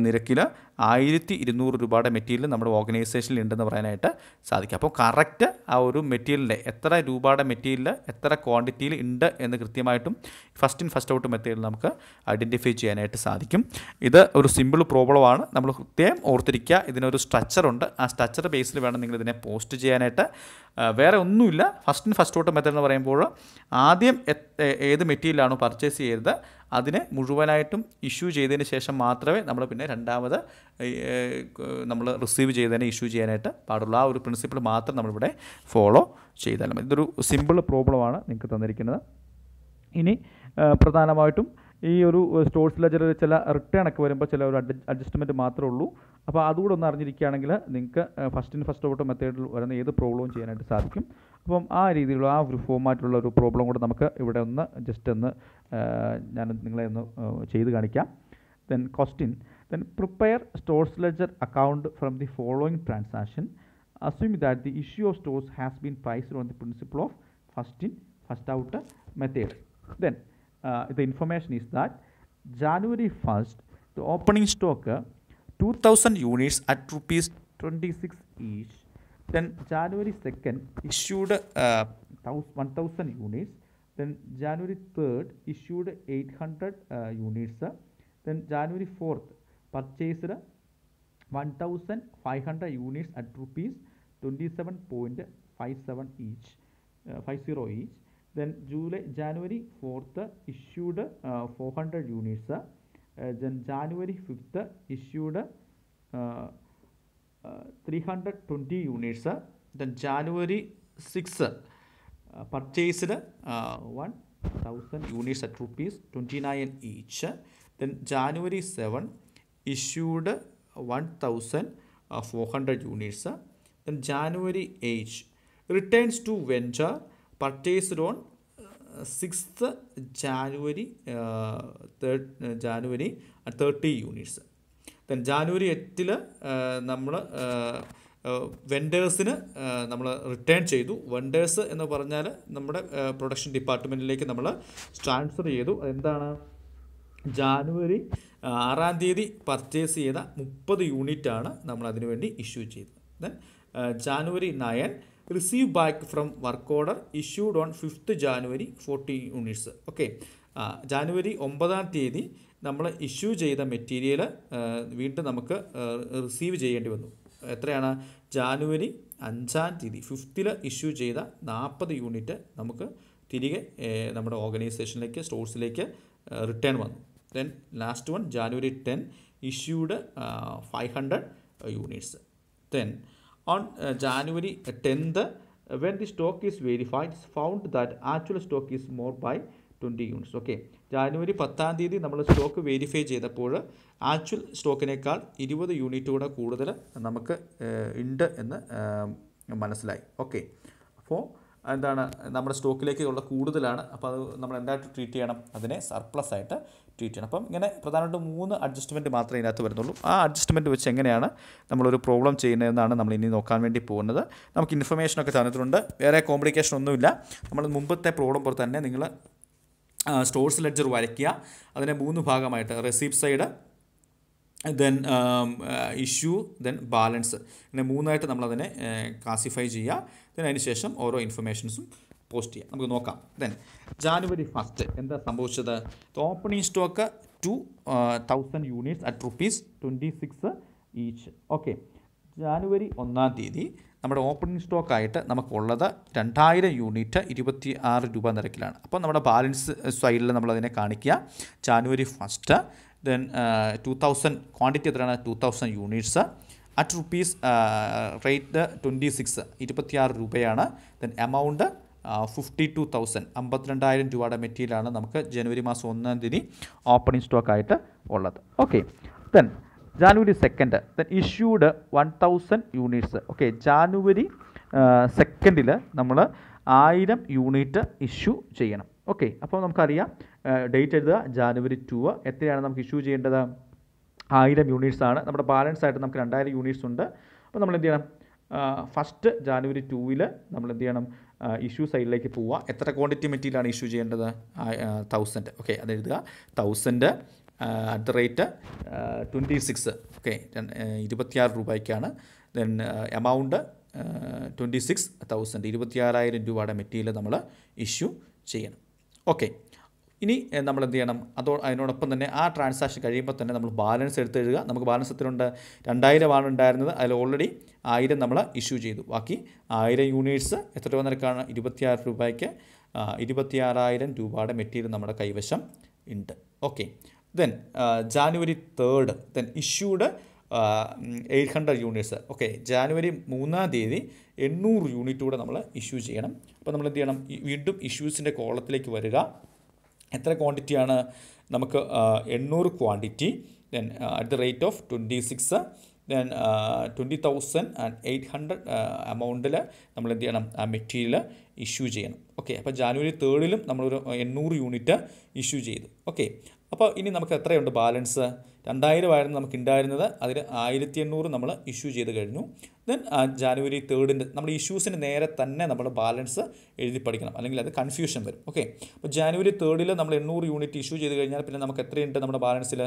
Speaker 1: നിരക്കിൽ 1200 രൂപയുടെ മെറ്റീരിയൽ നമ്മുടെ ഓർഗനൈസേഷനിൽ ഉണ്ടെന്ന് പറയാനായിട്ട് സാധിക്കും. അപ്പോൾ കറക്റ്റ് ആ ഒരു മെറ്റീരിയലിൻ്റെ എത്ര രൂപയുടെ മെറ്റീരിയൽ എത്ര ക്വാണ്ടിറ്റിയിൽ ഉണ്ട് എന്ന് കൃത്യമായിട്ടും ഫസ്റ്റ് ഇൻ ഫസ്റ്റ് ഔട്ട് മെത്തേഡിൽ നമുക്ക് ഐഡൻറ്റിഫൈ ചെയ്യാനായിട്ട് സാധിക്കും. ഇത് ഒരു സിമ്പിൾ പ്രോബ്ലമാണ്. നമ്മൾ കൃത്യം ഓർത്തിരിക്കുക. ഇതിനൊരു സ്ട്രക്ചറുണ്ട്. ആ സ്ട്രക്ചർ ബേസിൽ വേണം നിങ്ങൾ ഇതിനെ പോസ്റ്റ് ചെയ്യാനായിട്ട്. വേറെ ഒന്നുമില്ല. First in first out method എന്ന് പറയുമ്പോൾ ആദ്യം ഏത് മെറ്റീരിയലാണോ പർച്ചേസ് ചെയ്തത് അതിനെ മുഴുവനായിട്ടും ഇഷ്യൂ ചെയ്തതിന് ശേഷം മാത്രമേ നമ്മൾ പിന്നെ രണ്ടാമത് നമ്മൾ റിസീവ് ചെയ്തതിനെ ഇഷ്യൂ ചെയ്യാനായിട്ട് പാടുള്ളൂ. ആ ഒരു പ്രിൻസിപ്പിൾ മാത്രം നമ്മളിവിടെ ഫോളോ ചെയ്താൽ മതി. ഇതൊരു സിമ്പിൾ പ്രോബ്ലമാണ് നിങ്ങൾക്ക് തന്നിരിക്കുന്നത്. ഇനി പ്രധാനമായിട്ടും ഈ ഒരു സ്റ്റോർസ് ലെഡ്ജറിൽ ചില റിട്ടേൺ ഒക്കെ വരുമ്പോൾ ചില ഒരു അഡ്ജസ്റ്റ്മെൻറ്റ് മാത്രമേ ഉള്ളൂ. അപ്പോൾ അതുകൂടെ ഒന്ന് അറിഞ്ഞിരിക്കുകയാണെങ്കിൽ നിങ്ങൾക്ക് ഫസ്റ്റ് ഇൻ ഫസ്റ്റ് ഔട്ട് മെത്തേഡിൽ വരുന്ന ഏത് പ്രോബ്ലവും ചെയ്യാനായിട്ട് സാധിക്കും. അപ്പം ആ രീതിയിലുള്ള ആ ഒരു ഫോമാറ്റുള്ള ഒരു പ്രോബ്ലം കൂടെ നമുക്ക് ഇവിടെ ഒന്ന് ജസ്റ്റ് ഒന്ന് ഞാൻ നിങ്ങളെ ഒന്ന് ചെയ്ത് കാണിക്കാം. Then question, then prepare stores ledger account from the following transaction assuming that the issue of stores has been priced on the principle of first in first out method. Then the information is that January 1st the opening stock 2000 units at rupees 26 each. Then January 2nd issued 1000 units. Then January 3rd issued 800 units. Then January 4th purchased 1500 units at rupees 27.57 each, 50 each. Then January 4th issued 400 units. Then January 5th issued 320 units. Then January 6th purchased 1000 units at rupees 29 each. Then January 7th issued 1400 units. Then January 8th returns to vendor purchased on 6th January 30 units. Then January 8 നമ്മൾ വെൻഡേഴ്സിന് നമ്മൾ return ചെയ്തു. Vendors എന്ന് പറഞ്ഞാൽ നമ്മുടെ production ഡിപ്പാർട്ട്മെൻറ്റിലേക്ക് നമ്മൾ transfer ചെയ്തു. എന്താണ്, January 6 purchase ചെയ്ത 30 യൂണിറ്റാണ് നമ്മൾ അതിനു വേണ്ടി ഇഷ്യൂ ചെയ്തത്. Then January 9 receive back from work order issued on 5th January 40 units. Okay, ജാനുവരി 9 നമ്മൾ ഇഷ്യൂ ചെയ്ത മെറ്റീരിയൽ വീണ്ടും നമുക്ക് റിസീവ് ചെയ്യേണ്ടി വന്നു. എത്രയാണ്, ജാനുവരി 5 5th ഇഷ്യൂ ചെയ്ത 40 യൂണിറ്റ് നമുക്ക് തിരികെ നമ്മുടെ ഓർഗനൈസേഷനിലേക്ക് സ്റ്റോഴ്സിലേക്ക് റിട്ടേൺ വന്നു. Then last one January 10 issued 500 units. Then on January 10th, when the stock is verified, it's found that actual stock is more by 20 units. Okay, January 10 നമ്മൾ സ്റ്റോക്ക് വെരിഫൈ ചെയ്തപ്പോൾ actual സ്റ്റോക്കിനേക്കാൾ 20 unit കൂടെ കൂടുതൽ നമുക്ക് ഉണ്ട് എന്ന് മനസ്സിലായി. ഓക്കെ, അപ്പോൾ എന്താണ്, നമ്മുടെ സ്റ്റോക്കിലേക്കുള്ള കൂടുതലാണ്. അപ്പോൾ അത് നമ്മൾ എന്തായിട്ട് ട്രീറ്റ് ചെയ്യണം, അതിനെ സർപ്ലസ് ആയിട്ട് ട്രീറ്റ് ചെയ്യണം. അപ്പം ഇങ്ങനെ പ്രധാനമായിട്ടും 3 അഡ്ജസ്റ്റ്മെൻറ്റ് മാത്രമേ ഇതിനകത്ത് വരുന്നുള്ളൂ. ആ അഡ്ജസ്റ്റ്മെൻറ്റ് വെച്ച് എങ്ങനെയാണ് നമ്മളൊരു പ്രോബ്ലം ചെയ്യുന്നതെന്നാണ് നമ്മൾ ഇനി നോക്കാൻ വേണ്ടി പോകുന്നത്. നമുക്ക് ഇൻഫർമേഷനൊക്കെ തന്നിട്ടുണ്ട്, വേറെ കോംപ്ലിക്കേഷൻ ഒന്നുമില്ല. നമ്മൾ മുമ്പത്തെ പ്രോബ്ലം പോലെ തന്നെ നിങ്ങൾ സ്റ്റോഴ്സ് ലെഡ്ജർ വരയ്ക്കുക. അതിനെ 3 ഭാഗമായിട്ട് receipt side, then issue, then balance, ഇങ്ങനെ 3ആയിട്ട് നമ്മളതിനെ ക്ലാസിഫൈ ചെയ്യുക. ദെൻ അതിന് ശേഷം ഓരോ ഇൻഫർമേഷൻസും പോസ്റ്റ് ചെയ്യാം. നമുക്ക് നോക്കാം. ദെൻ January 1 എന്താ സംഭവിച്ചത്, opening stock 2000 units at ₹26 each. Okay, January 1 നമ്മുടെ ഓപ്പണിംഗ് സ്റ്റോക്കായിട്ട് നമുക്കുള്ളത് 2000 യൂണിറ്റ് 26 രൂപ നിരക്കിലാണ്. അപ്പോൾ നമ്മുടെ ബാലൻസ് സൈഡിൽ നമ്മളതിനെ കാണിക്കുക. ജാനുവരി 1 ദെൻ 2000 ക്വാണ്ടിറ്റി എത്രയാണ്, 2000 യൂണിറ്റ്സ് അറ്റ് റുപ്പീസ് റേറ്റ് 26 രൂപയാണ്. ദെൻ എമൗണ്ട് 52,000 52,000 രൂപയുടെ മെറ്റീരിയലാണ് നമുക്ക് ജനുവരി മാസം 1 ഓപ്പണിംഗ് സ്റ്റോക്കായിട്ട് ഉള്ളത്. Okay, then January 2 then issued 1000 units. Okay, January 2 നമ്മൾ 1000 യൂണിറ്റ് ഇഷ്യൂ ചെയ്യണം. ഓക്കെ, അപ്പോൾ നമുക്കറിയാം ഡേറ്റ് എഴുതുക, January 2. എത്രയാണ് നമുക്ക് ഇഷ്യൂ ചെയ്യേണ്ടത്, 1000 യൂണിറ്റ്സ് ആണ്. നമ്മുടെ ബാലൻസ് ആയിട്ട് നമുക്ക് 2000 യൂണിറ്റ്സ് ഉണ്ട്. അപ്പോൾ നമ്മൾ എന്ത് ചെയ്യണം, ഫസ്റ്റ് January 2 നമ്മൾ എന്ത് ചെയ്യണം, ഇഷ്യൂ സൈഡിലേക്ക് പോവുക. എത്ര ക്വാണ്ടിറ്റി മെറ്റീരിയലാണ് ഇഷ്യൂ ചെയ്യേണ്ടത്, 1000. ഓക്കെ, അത് എഴുതുക, 1000 അറ്റ് ദ റേറ്റ് 26. ഓക്കെ, 26 രൂപയ്ക്കാണ്. ദെൻ എമൗണ്ട് 26,000 26,000 രൂപയുടെ മെറ്റീരിയൽ നമ്മൾ ഇഷ്യൂ ചെയ്യണം. ഓക്കെ, ഇനി നമ്മൾ എന്ത് ചെയ്യണം, അതിനോടൊപ്പം തന്നെ ആ ട്രാൻസാക്ഷൻ കഴിയുമ്പോൾ തന്നെ നമ്മൾ ബാലൻസ് എടുത്ത് എഴുതുക. നമുക്ക് ബാലൻസ് എത്രയുണ്ട്, 2000 ആണ് ഉണ്ടായിരുന്നത്. അതിൽ ഓൾറെഡി 1000 നമ്മൾ ഇഷ്യൂ ചെയ്തു. ബാക്കി 1000 യൂണിറ്റ്സ് എത്ര രൂപ നിരക്കാണ്, 26 രൂപയ്ക്ക് 26,000 രൂപയുടെ മെറ്റീരിയൽ നമ്മുടെ കൈവശം ഉണ്ട്. Okay, then January 3 then issued 800 units. Okay, January 3 800 unit കൂടെ നമ്മൾ ഇഷ്യൂ ചെയ്യണം. അപ്പോൾ നമ്മൾ എന്ത് ചെയ്യണം, വീണ്ടും ഇഷ്യൂസിൻ്റെ കോളത്തിലേക്ക് വരിക. എത്ര ക്വാണ്ടിറ്റിയാണ് നമുക്ക്, 800 quantity. Then at the rate of 26, then 20,800 എമൗണ്ടിൽ നമ്മൾ എന്ത് ചെയ്യണം, ആ മെറ്റീരിയൽ ഇഷ്യൂ ചെയ്യണം. ഓക്കെ, അപ്പോൾ ജാനുവരി 3 നമ്മളൊരു 800 യൂണിറ്റ് ഇഷ്യൂ ചെയ്തു. ഓക്കെ, അപ്പോൾ ഇനി നമുക്ക് എത്രയുണ്ട് ബാലൻസ്, 2000 ആയിരുന്നു നമുക്ക് ഉണ്ടായിരുന്നത്. അതിൽ 1800 നമ്മൾ ഇഷ്യൂ ചെയ്ത് കഴിഞ്ഞു. ദെൻ January 3 നമ്മൾ ഇഷ്യൂസിന് നേരെ തന്നെ നമ്മൾ ബാലൻസ് എഴുതി പഠിക്കണം, അല്ലെങ്കിൽ അത് കൺഫ്യൂഷൻ വരും. ഓക്കെ, അപ്പോൾ January 3 നമ്മൾ 800 യൂണിറ്റ് ഇഷ്യൂ ചെയ്ത് കഴിഞ്ഞാൽ പിന്നെ നമുക്ക് എത്രയുണ്ട് നമ്മുടെ ബാലൻസിൽ,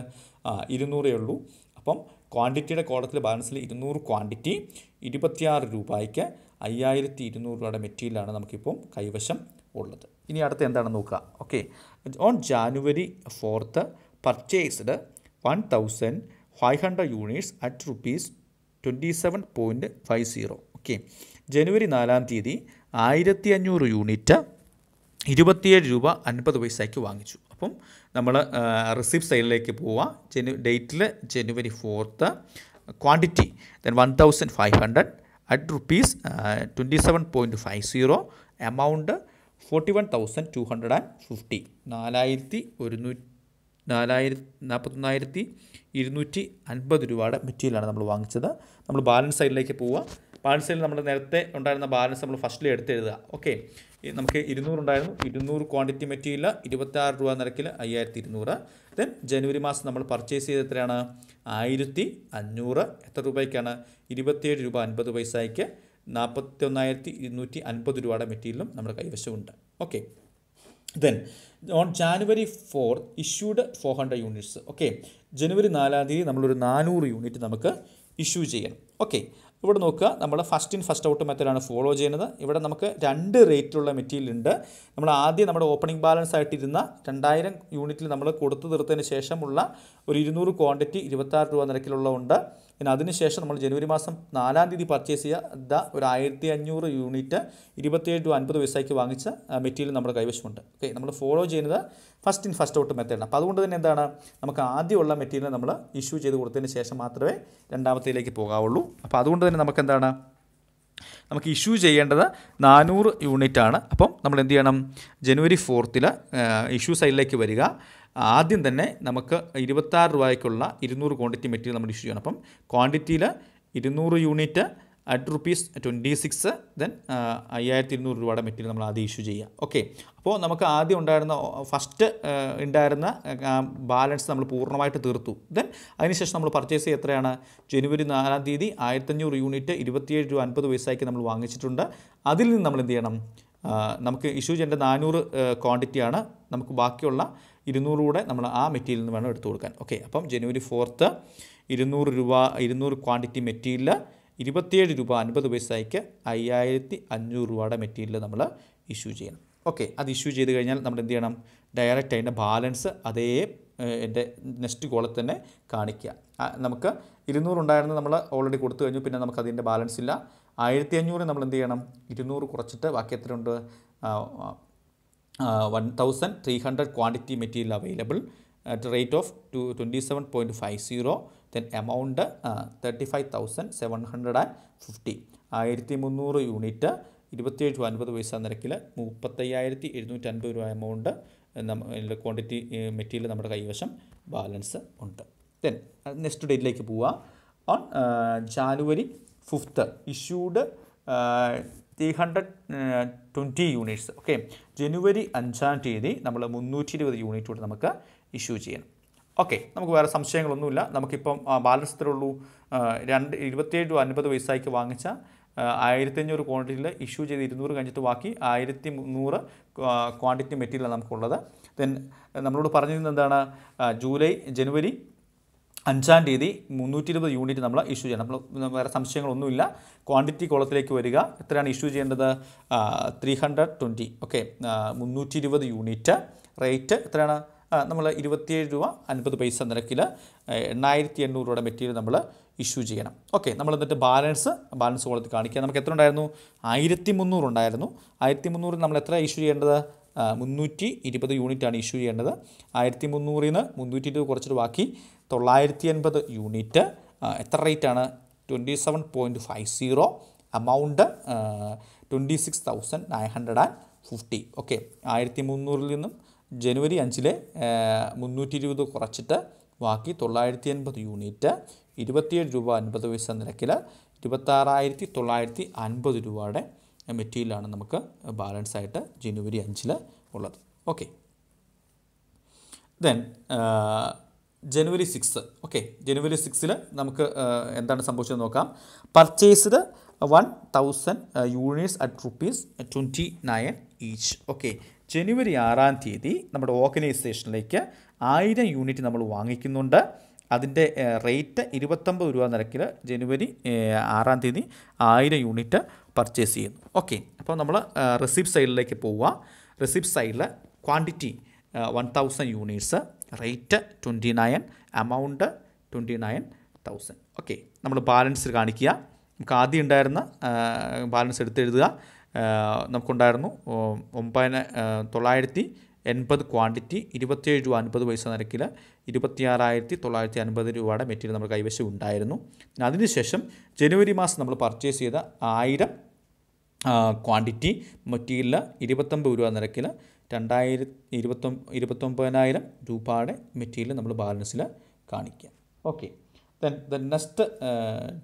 Speaker 1: 200 ഉള്ളൂ. അപ്പം ക്വാണ്ടിറ്റിയുടെ കോളത്തിൽ ബാലൻസിൽ 200 ക്വാണ്ടിറ്റി 26 രൂപയ്ക്ക് 5200 രൂപയുടെ മെറ്റീരിയലാണ് നമുക്കിപ്പം കൈവശം ഉള്ളത്. ഇനി അടുത്ത് എന്താണെന്ന് നോക്കുക. Okay, on January 4 purchased 1500 units at ₹27.50. Okay, ജനുവരി 4 1500 യൂണിറ്റ് 27 രൂപ 50 പൈസയ്ക്ക് വാങ്ങിച്ചു. അപ്പം നമ്മൾ റിസിപ്റ്റ് സൈഡിലേക്ക് പോവുക. ഡേറ്റിൽ January 4 quantity then 1500 at ₹27.50. Amount 41,250 41,250 രൂപയുടെ മെറ്റീരിയലാണ് നമ്മൾ വാങ്ങിച്ചത്. നമ്മൾ ബാലൻസ് സൈഡിലേക്ക് പോവുക. ബാലൻസ് സൈഡിൽ നമ്മൾ നേരത്തെ ഉണ്ടായിരുന്ന ബാലൻസ് നമ്മൾ ഫസ്റ്റിൽ എടുത്തെഴുതുക. ഓക്കെ, നമുക്ക് 200 ഉണ്ടായിരുന്നു. 200 ക്വാണ്ടിറ്റി മെറ്റീരിയൽ 26 രൂപ നിരക്കിൽ 5200. ദെൻ ജനുവരി മാസം നമ്മൾ പർച്ചേസ് ചെയ്ത് എത്രയാണ്? 1500. എത്ര രൂപയ്ക്കാണ്? 27 രൂപ 50 പൈസയ്ക്ക് 41,250 രൂപയുടെ മെറ്റീരിയലും നമ്മുടെ കൈവശമുണ്ട്. Okay, then on January 4 issued 400 units. Okay, ജനുവരി 4 തീയതി നമ്മളൊരു 400 യൂണിറ്റ് നമുക്ക് ഇഷ്യൂ ചെയ്യണം. ഓക്കെ, ഇവിടെ നോക്കുക, നമ്മൾ ഫസ്റ്റ് ഇൻ ഫസ്റ്റ് ഔട്ട് മെത്തേഡാണ് ഫോളോ ചെയ്യുന്നത്. ഇവിടെ നമുക്ക് 2 റേറ്റിലുള്ള മെറ്റീരിയൽ ഉണ്ട്. നമ്മൾ ആദ്യം നമ്മുടെ ഓപ്പണിംഗ് ബാലൻസ് ആയിട്ടിരുന്ന 2000 യൂണിറ്റിൽ നമ്മൾ കൊടുത്തു തീർത്തതിന് ശേഷമുള്ള ഒരു 200 ക്വാണ്ടിറ്റി 26 രൂപ നിരക്കിലുള്ളതുണ്ട്. പിന്നെ അതിനുശേഷം നമ്മൾ ജനുവരി മാസം 4 തീയതി പർച്ചേസ് ചെയ്ത ഒരു 1500 യൂണിറ്റ് 27 രൂപ 50 പൈസയ്ക്ക് വാങ്ങിച്ച മെറ്റീരിയൽ നമ്മുടെ കൈവശമുണ്ട്. ഓക്കെ, നമ്മൾ ഫോളോ ചെയ്യുന്നത് ഫസ്റ്റ് ഇൻ ഫസ്റ്റ് ഔട്ട് മെത്തേഡാണ്. അപ്പോൾ അതുകൊണ്ട് തന്നെ എന്താണ്, നമുക്ക് ആദ്യമുള്ള മെറ്റീരിയൽ നമ്മൾ ഇഷ്യൂ ചെയ്ത് കൊടുത്തതിന് ശേഷം മാത്രമേ രണ്ടാമത്തേലേക്ക് പോകാവുള്ളൂ. അപ്പോൾ അതുകൊണ്ട് തന്നെ നമുക്ക് എന്താണ്, നമുക്ക് ഇഷ്യൂ ചെയ്യേണ്ടത് 400 യൂണിറ്റാണ്. അപ്പം നമ്മൾ എന്ത് ചെയ്യണം, ജനുവരി 4 ഇഷ്യൂ സൈഡിലേക്ക് വരിക. ആദ്യം തന്നെ നമുക്ക് 26 രൂപയ്ക്കുള്ള 200 ക്വാണ്ടിറ്റി മെറ്റീരിയൽ നമ്മൾ ഇഷ്യൂ ചെയ്യണം. അപ്പം ക്വാണ്ടിറ്റിയിൽ 200 യൂണിറ്റ് ₹26, ദെൻ 5200 രൂപയുടെ മെറ്റീരിയൽ നമ്മൾ ആദ്യം ഇഷ്യൂ ചെയ്യുക. ഓക്കെ, അപ്പോൾ നമുക്ക് ആദ്യം ഉണ്ടായിരുന്ന ഫസ്റ്റ് ഉണ്ടായിരുന്ന ബാലൻസ് നമ്മൾ പൂർണ്ണമായിട്ട് തീർത്തു. ദെൻ അതിനുശേഷം നമ്മൾ പർച്ചേസ് ചെയ്യുക എത്രയാണ്? ജനുവരി 4 തീയതി 1500 യൂണിറ്റ് 27 രൂപ 50 പൈസയ്ക്ക് നമ്മൾ വാങ്ങിച്ചിട്ടുണ്ട്. അതിൽ നിന്ന് നമ്മൾ എന്ത് ചെയ്യണം, നമുക്ക് ഇഷ്യൂ ചെയ്യേണ്ട 400 ക്വാണ്ടിറ്റിയാണ്. നമുക്ക് ബാക്കിയുള്ള 200 കൂടെ നമ്മൾ ആ മെറ്റീരിയലിൽ നിന്ന് വേണം എടുത്തു കൊടുക്കാൻ. ഓക്കെ, അപ്പം ജനുവരി 4 200 ക്വാണ്ടിറ്റി മെറ്റീരിയൽ 27 രൂപ 50 പൈസയ്ക്ക് 5500 രൂപയുടെ മെറ്റീരിയൽ നമ്മൾ ഇഷ്യൂ ചെയ്യണം. ഓക്കെ, അത് ഇഷ്യൂ ചെയ്ത് കഴിഞ്ഞാൽ നമ്മൾ എന്ത് ചെയ്യണം, ഡയറക്റ്റ് അതിൻ്റെ ബാലൻസ് അതേ എൻ്റെ നെക്സ്റ്റ് കോളത്തിൽ തന്നെ കാണിക്കുക. നമുക്ക് 200 ഉണ്ടായിരുന്നത് നമ്മൾ ഓൾറെഡി കൊടുത്തു കഴിഞ്ഞു. പിന്നെ നമുക്ക് അതിൻ്റെ ബാലൻസ് ഇല്ല. 1500 നമ്മൾ എന്ത് ചെയ്യണം, 200 കുറച്ചിട്ട് ബാക്കി എത്രയുണ്ട്, 1300 quantity material available at the rate of 27.50. then amount 35,750. 1300 unit 27 രൂപ 50 പൈസ നിരക്കിൽ 35,750 രൂപ എമൗണ്ട് ക്വാണ്ടിറ്റി മെറ്റീരിയൽ നമ്മുടെ കൈവശം ബാലൻസ് ഉണ്ട്. ദെൻ നെക്സ്റ്റ് ഡേറ്റിലേക്ക് പോവുക. On January 5 issued 320 units. Okay, ജനുവരി 5 തീയതി നമ്മൾ 320 യൂണിറ്റ് കൂടെ നമുക്ക് ഇഷ്യൂ ചെയ്യണം. ഓക്കെ, നമുക്ക് വേറെ സംശയങ്ങളൊന്നുമില്ല. നമുക്കിപ്പം ബാലൻസ് ഇത്രയുള്ളൂ. 27 രൂപ 50 പൈസയ്ക്ക് വാങ്ങിച്ച 1500 ക്വാണ്ടിറ്റിയിൽ ഇഷ്യൂ ചെയ്ത് 200 കഴിഞ്ഞിട്ട് ബാക്കി 1300 ക്വാണ്ടിറ്റി മെറ്റീരിയലാണ് നമുക്കുള്ളത്. ദെൻ നമ്മളോട് പറഞ്ഞിരുന്നത് എന്താണ്, ജനുവരി 5 തീയതി 320 യൂണിറ്റ് നമ്മൾ ഇഷ്യൂ ചെയ്യണം. നമ്മൾ വേറെ സംശയങ്ങളൊന്നുമില്ല. ക്വാണ്ടിറ്റി കോളത്തിലേക്ക് വരിക. എത്രയാണ് ഇഷ്യൂ ചെയ്യേണ്ടത്, 320. Okay, 320 unit. റേറ്റ് എത്രയാണ്, നമ്മൾ 27 രൂപ 50 പൈസ നിരക്കിൽ 8800 രൂപയുടെ മെറ്റീരിയൽ നമ്മൾ ഇഷ്യൂ ചെയ്യണം. ഓക്കെ, നമ്മൾ എന്നിട്ട് ബാലൻസ് കോളത്തിൽ കാണിക്കുക. നമുക്ക് എത്ര ഉണ്ടായിരുന്നു, 1300 ഉണ്ടായിരുന്നു. 1300 നമ്മൾ എത്ര ഇഷ്യൂ ചെയ്യേണ്ടത്, 320 യൂണിറ്റാണ് ഇഷ്യൂ ചെയ്യേണ്ടത്. 1300 320 കുറച്ചിട്ട് ബാക്കി 980 യൂണിറ്റ്. എത്ര റേറ്റാണ്, 27.50. എമൗണ്ട് 26,950. ഓക്കെ, 1300 നിന്നും ജനുവരി 5 320 കുറച്ചിട്ട് ബാക്കി 980 യൂണിറ്റ് 27 രൂപ 50 പൈസ നിരക്കിൽ 26,950 രൂപയുടെ മെറ്റീരിയലാണ് നമുക്ക് ബാലൻസ് ആയിട്ട് ജനുവരി 5 ഉള്ളത്. ഓക്കെ, ദെൻ ജനുവരി 6. ഓക്കെ, ജനുവരി 6 നമുക്ക് എന്താണ് സംഭവിച്ചത് നോക്കാം. Purchased 1000 units at ₹29 each. Okay, ജനുവരി 6 തീയതി നമ്മുടെ ഓർഗനൈസേഷനിലേക്ക് 1000 യൂണിറ്റ് നമ്മൾ വാങ്ങിക്കുന്നുണ്ട്. അതിൻ്റെ റേറ്റ് 29 രൂപ നിരക്കിൽ ജനുവരി 6 തീയതി 1000 യൂണിറ്റ് പർച്ചേസ് ചെയ്യുന്നു. ഓക്കെ, അപ്പോൾ നമ്മൾ റെസിപ്റ്റ് സൈഡിലേക്ക് പോവുക. റെസിപ്റ്റ് സൈഡിൽ quantity 1000 units, rate 29, amount 29,000. Okay, നമ്മൾ ബാലൻസ് കാണിക്കുക. നമുക്ക് ആദ്യം ഉണ്ടായിരുന്ന ബാലൻസ് എടുത്തെഴുതുക. നമുക്കുണ്ടായിരുന്നു 980 ക്വാണ്ടിറ്റി 27 രൂപ 50 പൈസ നിരക്കിൽ 26,950 രൂപയുടെ മെറ്റീരിയൽ നമ്മുടെ കൈവശം ഉണ്ടായിരുന്നു. അതിനുശേഷം ജനുവരി മാസം നമ്മൾ പർച്ചേസ് ചെയ്ത 1000 ക്വാണ്ടിറ്റി മെറ്റീരിയൽ 29 രൂപ നിരക്കിൽ 29,000 രൂപയുടെ മെറ്റീരിയൽ നമ്മൾ ബാലൻസിൽ കാണിക്കുക. ഓക്കെ, ദെൻ നെക്സ്റ്റ്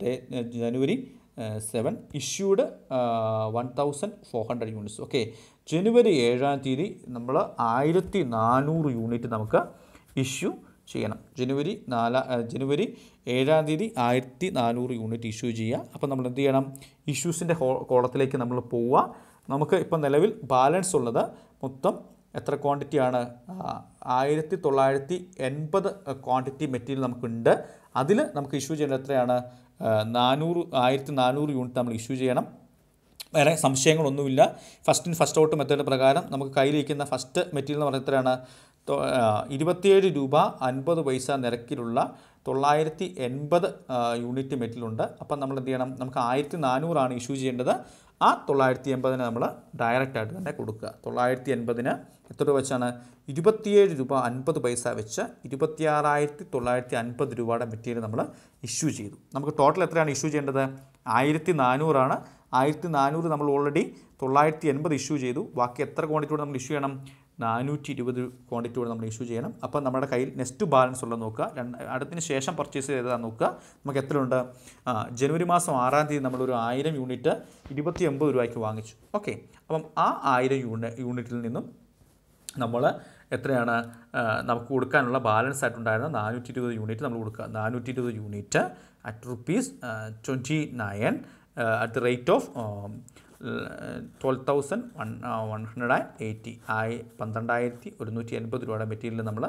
Speaker 1: ഡേ ജനുവരി 7 ഇഷ്യൂഡ് 1400 യൂണിറ്റ്സ്. ഓക്കെ, ജനുവരി 7-ാം തീയതി നമ്മൾ 1400 യൂണിറ്റ് നമുക്ക് ഇഷ്യൂ ചെയ്യണം. ജനുവരി 7-ാം തീയതി 1400 യൂണിറ്റ് ഇഷ്യൂ ചെയ്യുക. അപ്പോൾ നമ്മൾ എന്ത് ചെയ്യണം? ഇഷ്യൂസിൻ്റെ കോളത്തിലേക്ക് നമ്മൾ പോവുക. നമുക്ക് ഇപ്പം നിലവിൽ ബാലൻസ് ഉള്ളത് മൊത്തം എത്ര ക്വാണ്ടിറ്റിയാണ്? 1980 ക്വാണ്ടിറ്റി മെറ്റീരിയൽ നമുക്കുണ്ട്. അതിൽ നമുക്ക് ഇഷ്യൂ ചെയ്യേണ്ടത് എത്രയാണ്? 1400 യൂണിറ്റ് നമ്മൾ ഇഷ്യൂ ചെയ്യണം. വേറെ സംശയങ്ങളൊന്നുമില്ല. First in first out method പ്രകാരം നമുക്ക് കയ്യിലിരിക്കുന്ന ഫസ്റ്റ് മെറ്റീരിയൽ എന്ന് പറയുന്നത് എത്രയാണ്? 27 രൂപ 50 പൈസ നിരക്കിലുള്ള 980 യൂണിറ്റ് മെറ്റീരിയലുണ്ട്. അപ്പം നമ്മൾ എന്ത് ചെയ്യണം? നമുക്ക് 1400 ഇഷ്യൂ ചെയ്യേണ്ടത്. ആ 980 നമ്മൾ ഡയറക്റ്റായിട്ട് തന്നെ കൊടുക്കുക. 980 എത്ര രൂപ വെച്ചാണ്? 27 രൂപ 50 പൈസ വെച്ച് 26,950 രൂപയുടെ മെറ്റീരിയൽ നമ്മൾ ഇഷ്യൂ ചെയ്തു. നമുക്ക് ടോട്ടൽ എത്രയാണ് ഇഷ്യൂ ചെയ്യേണ്ടത്? 1400. 1400 നമ്മൾ ഓൾറെഡി 980 ഇഷ്യൂ ചെയ്തു. ബാക്കി എത്ര ക്വാണ്ടിറ്റിയോടെ നമ്മൾ ഇഷ്യൂ ചെയ്യണം? 420 ക്വാണ്ടിറ്റിയോടെ നമ്മൾ ഇഷ്യൂ ചെയ്യണം. അപ്പോൾ നമ്മുടെ കയ്യിൽ നെക്സ്റ്റ് ബാലൻസ് ഉള്ളത് നോക്കുക. അടുത്തതിന് ശേഷം പർച്ചേസ് ചെയ്തതാണ് നോക്കുക. നമുക്ക് എത്ര ഉണ്ട്? ജനുവരി മാസം 6-ാം തീയതി നമ്മളൊരു 1000 യൂണിറ്റ് 280 രൂപയ്ക്ക് വാങ്ങിച്ചു. ഓക്കെ, അപ്പം ആ 1000 യൂണിറ്റിൽ നിന്നും നമ്മൾ എത്രയാണ് നമുക്ക് കൊടുക്കാനുള്ള ബാലൻസ് ആയിട്ടുണ്ടായിരുന്ന 420 യൂണിറ്റ് നമ്മൾ കൊടുക്കുക. 420 unit at ₹29 at the rate of 12,180. 12,180 രൂപയുടെ മെറ്റീരിയൽ നമ്മൾ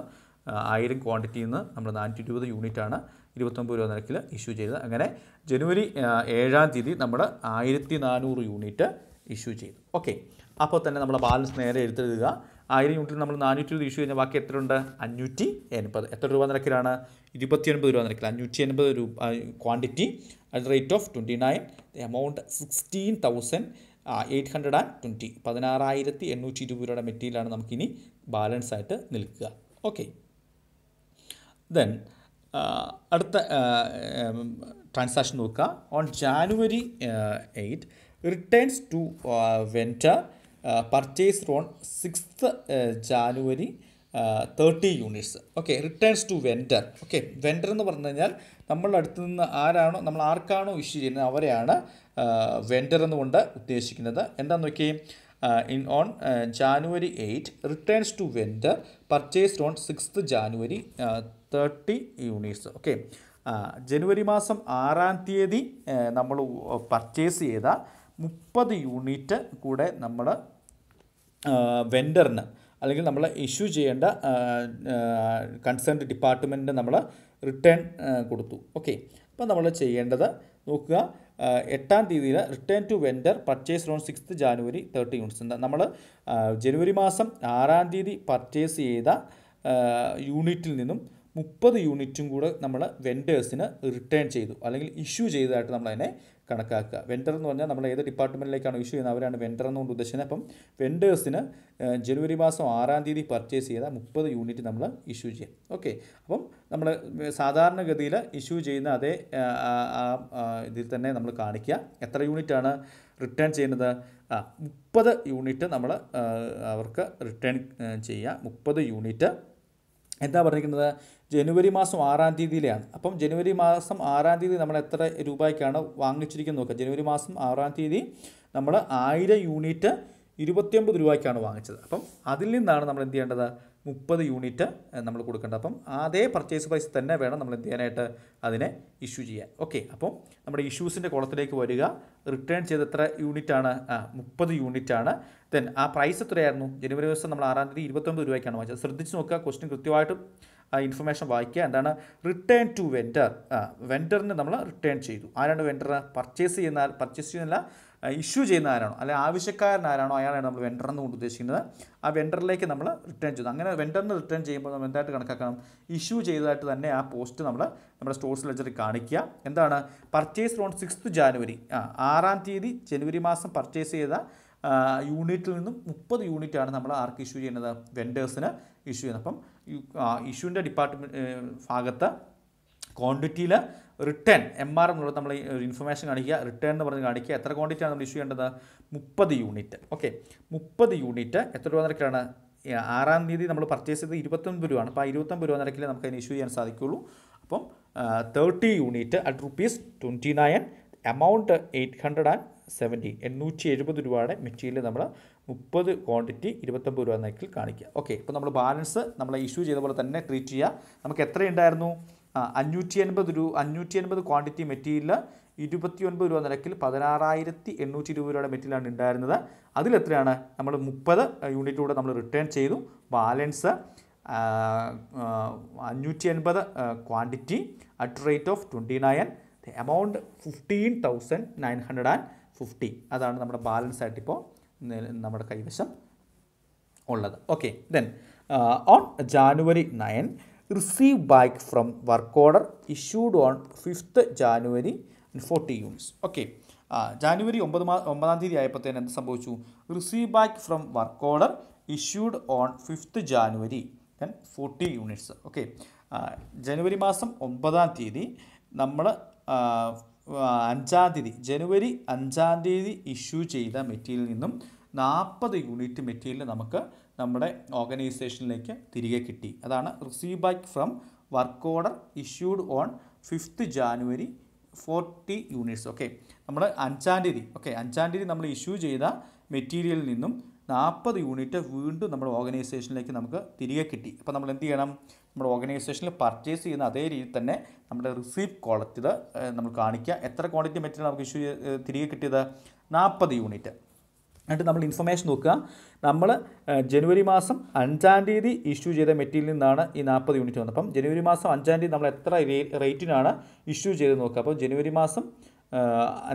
Speaker 1: 1000 ക്വാണ്ടിറ്റിയിൽ നിന്ന് നമ്മൾ 420 യൂണിറ്റാണ് 29 രൂപ നിരക്കിൽ ഇഷ്യൂ ചെയ്തത്. അങ്ങനെ ജനുവരി 7-ാം തീയതി നമ്മൾ 1400 യൂണിറ്റ് ഇഷ്യൂ ചെയ്തു. ഓക്കെ, അപ്പോൾ തന്നെ നമ്മൾ ബാലൻസ് നേരെ എടുത്തെഴുതുക. 1000 യൂണിറ്റിൽ നമ്മൾ 420 ഇഷ്യൂ കഴിഞ്ഞാൽ ബാക്കി എത്ര ഉണ്ട്? 580. എത്ര രൂപ നിരക്കിലാണ്? 29 രൂപ നിരക്കിൽ 580 രൂപ quantity at the rate of 29. The amount 16,820. 16,820 രൂപയുടെ മെറ്റീരിയലാണ് നമുക്കിനി ബാലൻസ് ആയിട്ട് നിൽക്കുക. ഓക്കെ, ദെൻ അടുത്ത ട്രാൻസാക്ഷൻ നോക്കുക. On January 8 returns to vendor purchase on 6th January 30 units. Okay, returns to vendor. Okay, vendor എന്ന് പറഞ്ഞു കഴിഞ്ഞാൽ നമ്മളുടെ അടുത്ത് നിന്ന് ആരാണോ നമ്മൾ ആർക്കാണോ ഇഷ്യൂ ചെയ്യുന്നത് അവരെയാണ് വെൻഡർ എന്നുകൊണ്ട് ഉദ്ദേശിക്കുന്നത്. എന്താണെന്ന് നോക്കിയേ, on January 8 returns to vendor purchased on 6th January 30 units. Okay, ജനുവരി മാസം 6-ാം തീയതി നമ്മൾ പർച്ചേസ് ചെയ്ത 30 യൂണിറ്റ് കൂടെ നമ്മൾ വെൻഡറിന് അല്ലെങ്കിൽ നമ്മൾ ഇഷ്യൂ ചെയ്യേണ്ട കൺസേൺഡ് ഡിപ്പാർട്ട്മെൻറ്റിന് നമ്മൾ റിട്ടേൺ കൊടുത്തു. ഓക്കെ, അപ്പോൾ നമ്മൾ ചെയ്യേണ്ടത് നോക്കുക. 8-ാം തീയതിയിൽ return to vendor purchase on 6th January 30 units. എന്താ നമ്മൾ ജനുവരി മാസം 6-ാം തീയതി പർച്ചേസ് ചെയ്ത യൂണിറ്റിൽ നിന്നും 30 യൂണിറ്റും കൂടെ നമ്മൾ വെൻഡേഴ്സിന് റിട്ടേൺ ചെയ്തു അല്ലെങ്കിൽ ഇഷ്യൂ ചെയ്തതായിട്ട് നമ്മളതിനെ കണക്കാക്കുക. വെൻഡർ എന്ന് പറഞ്ഞാൽ നമ്മൾ ഏത് ഡിപ്പാർട്ട്മെൻറ്റിലേക്കാണ് ഇഷ്യൂ ചെയ്യുന്നത് അവരാണ് വെൻഡർ എന്നുകൊണ്ട് ഉദ്ദേശിക്കുന്നത്. അപ്പം വെൻഡേഴ്സിന് ജനുവരി മാസം 6-ാം തീയതി പർച്ചേസ് ചെയ്ത 30 യൂണിറ്റ് നമ്മൾ ഇഷ്യൂ ചെയ്യാം. ഓക്കെ, അപ്പം നമ്മൾ സാധാരണഗതിയിൽ ഇഷ്യൂ ചെയ്യുന്ന അതേ ഇതിൽ തന്നെ നമ്മൾ കാണിക്കുക. എത്ര യൂണിറ്റാണ് റിട്ടേൺ ചെയ്യുന്നത്? 30 യൂണിറ്റ് നമ്മൾ അവർക്ക് റിട്ടേൺ ചെയ്യുക. 30 യൂണിറ്റ് എന്താ പറഞ്ഞിരിക്കുന്നത്? ജനുവരി മാസം 6-ാം തീയതിയിലാണ്. അപ്പം ജനുവരി മാസം 6-ാം തീയതി നമ്മൾ എത്ര രൂപയ്ക്കാണ് വാങ്ങിച്ചിരിക്കുന്നത് നോക്കുക. ജനുവരി മാസം 6-ാം തീയതി നമ്മൾ 1000 യൂണിറ്റ് 29 രൂപയ്ക്കാണ് വാങ്ങിച്ചത്. അപ്പം അതിൽ നിന്നാണ് നമ്മൾ എന്ത് ചെയ്യേണ്ടത്? 30 യൂണിറ്റ് നമ്മൾ കൊടുക്കേണ്ടത്. അപ്പം അതേ പർച്ചേസ് പ്രൈസ് തന്നെ വേണം നമ്മൾ എന്ത് ചെയ്യാനായിട്ട് അതിനെ ഇഷ്യൂ ചെയ്യാൻ. ഓക്കെ, അപ്പം നമ്മുടെ ഇഷ്യൂസിൻ്റെ കുളത്തിലേക്ക് വരിക. റിട്ടേൺ ചെയ്ത് എത്ര യൂണിറ്റാണ്? 30 യൂണിറ്റാണ്. ദെൻ ആ പ്രൈസ് എത്രയായിരുന്നു? ജനുവരി ദിവസം നമ്മൾ 6-ാം തീയതി 29 രൂപയ്ക്കാണ് വാങ്ങിച്ചത്. ശ്രദ്ധിച്ച് നോക്കുക, ക്വസ്റ്റ്യൻ കൃത്യമായിട്ടും ആ ഇൻഫർമേഷൻ വായിക്കുക. എന്താണ്? Return to vendor. വെൻഡറിന് നമ്മൾ റിട്ടേൺ ചെയ്തു. ആരാണ് വെൻഡർ? പർച്ചേസ് ചെയ്യുന്നില്ല ഇഷ്യൂ ചെയ്യുന്ന ആരാണോ അല്ലെ ആവശ്യക്കാരനാരാണോ അയാളാണ് നമ്മൾ വെൻഡർ എന്നുകൊണ്ട് ഉദ്ദേശിക്കുന്നത്. ആ വെൻഡറിലേക്ക് നമ്മൾ റിട്ടേൺ ചെയ്തു. അങ്ങനെ വെൻഡറിന് റിട്ടേൺ ചെയ്യുമ്പോൾ നമ്മൾ എന്തായിട്ട് കണക്കാക്കണം? ഇഷ്യൂ ചെയ്തതായിട്ട് തന്നെ ആ പോസ്റ്റ് നമ്മൾ നമ്മുടെ സ്റ്റോർസ് ലെഡ്ജറിൽ കാണിക്കുക. എന്താണ്? പർച്ചേസ് ഓൺ 6th January 6-ാം തീയതി ജനുവരി മാസം പർച്ചേസ് ചെയ്ത യൂണിറ്റിൽ നിന്നും 30 യൂണിറ്റാണ് നമ്മൾ ആർക്ക് ഇഷ്യൂ ചെയ്യുന്നത്? വെൻഡേഴ്സിന് ഇഷ്യൂ ചെയ്യുന്നത്. അപ്പം ഇഷ്യൂവിൻ്റെ ഡിപ്പാർട്ട്മെൻറ്റ് ഭാഗത്ത് ക്വാണ്ടിറ്റിയിൽ റിട്ടേൺ MR എന്നുള്ളത് നമ്മൾ ഇൻഫർമേഷൻ കാണിക്കുക. റിട്ടേൺ എന്ന് പറഞ്ഞ് കാണിക്കുക. എത്ര ക്വാണ്ടിറ്റിയാണ് നമ്മൾ ഇഷ്യൂ ചെയ്യേണ്ടത്? 30 യൂണിറ്റ്. ഓക്കെ, 30 യൂണിറ്റ് എത്ര രൂപ നിരക്കിലാണ്? 6-ാം തീയതി നമ്മൾ പർച്ചേസ് ചെയ്തത് 29 രൂപയാണ്. അപ്പോൾ ആ 29 രൂപ നിരക്കിൽ നമുക്ക് അതിന് ഇഷ്യൂ ചെയ്യാൻ സാധിക്കുള്ളൂ. അപ്പം 30 യൂണിറ്റ് അറ്റ് ₹29. എമൗണ്ട് 870 870 രൂപയുടെ മെറ്റീരിയൽ നമ്മൾ 30 ക്വാണ്ടിറ്റി 29 രൂപ നിരക്കിൽ കാണിക്കുക. ഓക്കെ, ഇപ്പോൾ നമ്മൾ ബാലൻസ് നമ്മൾ ഇഷ്യൂ ചെയ്ത പോലെ തന്നെ ട്രീറ്റ് ചെയ്യുക. നമുക്ക് എത്രയുണ്ടായിരുന്നു? 580 ക്വാണ്ടിറ്റി മെറ്റീരിയൽ 29 രൂപ നിരക്കിൽ 16,820 രൂപയുടെ മെറ്റീരിയലാണ് ഉണ്ടായിരുന്നത്. അതിലെത്രയാണ്? നമ്മൾ 30 യൂണിറ്റിലൂടെ നമ്മൾ റിട്ടേൺ ചെയ്തു. Balance 580 quantity at rate of 29, amount 15,950. അതാണ് നമ്മുടെ ബാലൻസ് ആയിട്ട് ഇപ്പോൾ നമ്മുടെ കൈവശം ഉള്ളത്. Okay, then on January 9 receive back from work order issued on 5th January 40 units. Okay, ജാനുവരി 9 തീയതി ആയപ്പോഴത്തേന് എന്ത് സംഭവിച്ചു? Receive back from work order issued on 5th January then 40 units. Okay, ജനുവരി മാസം 9 തീയതി നമ്മൾ 5 തീയതി ജനുവരി 5 തീയതി ഇഷ്യൂ ചെയ്ത മെറ്റീരിയലിൽ നിന്നും 40 യൂണിറ്റ് മെറ്റീരിയൽ നമുക്ക് നമ്മുടെ ഓർഗനൈസേഷനിലേക്ക് തിരികെ കിട്ടി. അതാണ് receive back from work order issued on 5th January 40 units. Okay, നമ്മൾ 5 തീയതി നമ്മൾ ഇഷ്യൂ ചെയ്ത മെറ്റീരിയലിൽ നിന്നും 40 യൂണിറ്റ് വീണ്ടും നമ്മുടെ ഓർഗനൈസേഷനിലേക്ക് നമുക്ക് തിരികെ കിട്ടി. അപ്പോൾ നമ്മൾ എന്ത് ചെയ്യണം? നമ്മുടെ ഓർഗനൈസേഷനിൽ പർച്ചേസ് ചെയ്യുന്ന അതേ രീതിയിൽ തന്നെ നമ്മുടെ റിസീപ്റ്റ് കോളത്തിൽ നമ്മൾ കാണിക്കുക. എത്ര ക്വാണ്ടിറ്റി മെറ്റീരിയൽ നമുക്ക് ഇഷ്യൂ തിരികെ കിട്ടിയത്? 40 യൂണിറ്റ്. എന്നിട്ട് നമ്മൾ ഇൻഫർമേഷൻ നോക്കുക. നമ്മൾ ജനുവരി മാസം 5 തീയതി ഇഷ്യൂ ചെയ്ത മെറ്റീരിയലിൽ നിന്നാണ് ഈ 40 യൂണിറ്റ് വന്നത്. അപ്പം ജനുവരി മാസം 5 തീയതി നമ്മൾ എത്ര റേറ്റിനാണ് ഇഷ്യൂ ചെയ്ത് നോക്കുക. അപ്പോൾ ജനുവരി മാസം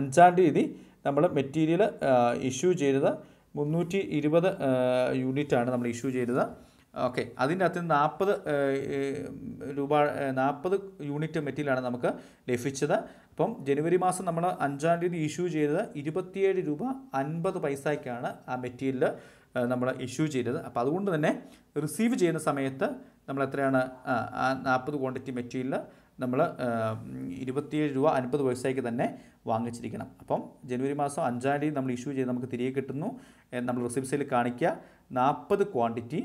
Speaker 1: 5 തീയതി നമ്മൾ മെറ്റീരിയൽ ഇഷ്യൂ ചെയ്തത് 320 യൂണിറ്റാണ് നമ്മൾ ഇഷ്യൂ ചെയ്തത്. ഓക്കെ, അതിൻ്റെ അകത്ത് 40 യൂണിറ്റ് മെറ്റീരിയലാണ് നമുക്ക് ലഭിച്ചത്. അപ്പം ജനുവരി മാസം നമ്മൾ 5 തീയതി ഇഷ്യൂ ചെയ്തത് 27 രൂപ 50 പൈസയ്ക്കാണ് ആ മെറ്റീരിയൽ നമ്മൾ ഇഷ്യൂ ചെയ്തത്. അപ്പോൾ അതുകൊണ്ട് തന്നെ റിസീവ് ചെയ്യുന്ന സമയത്ത് നമ്മൾ എത്രയാണ്? 40 ക്വാണ്ടിറ്റി മെറ്റീരിയൽ നമ്മൾ 27 രൂപ 50 പൈസയ്ക്ക് തന്നെ വാങ്ങിച്ചിരിക്കണം. അപ്പം ജനുവരി മാസം 5 തീയതി നമ്മൾ ഇഷ്യൂ ചെയ്ത് നമുക്ക് തിരികെ കിട്ടുന്നു. നമ്മൾ റിസീപ്റ്റ് സൈഡിൽ കാണിക്കുക. 40 ക്വാണ്ടിറ്റി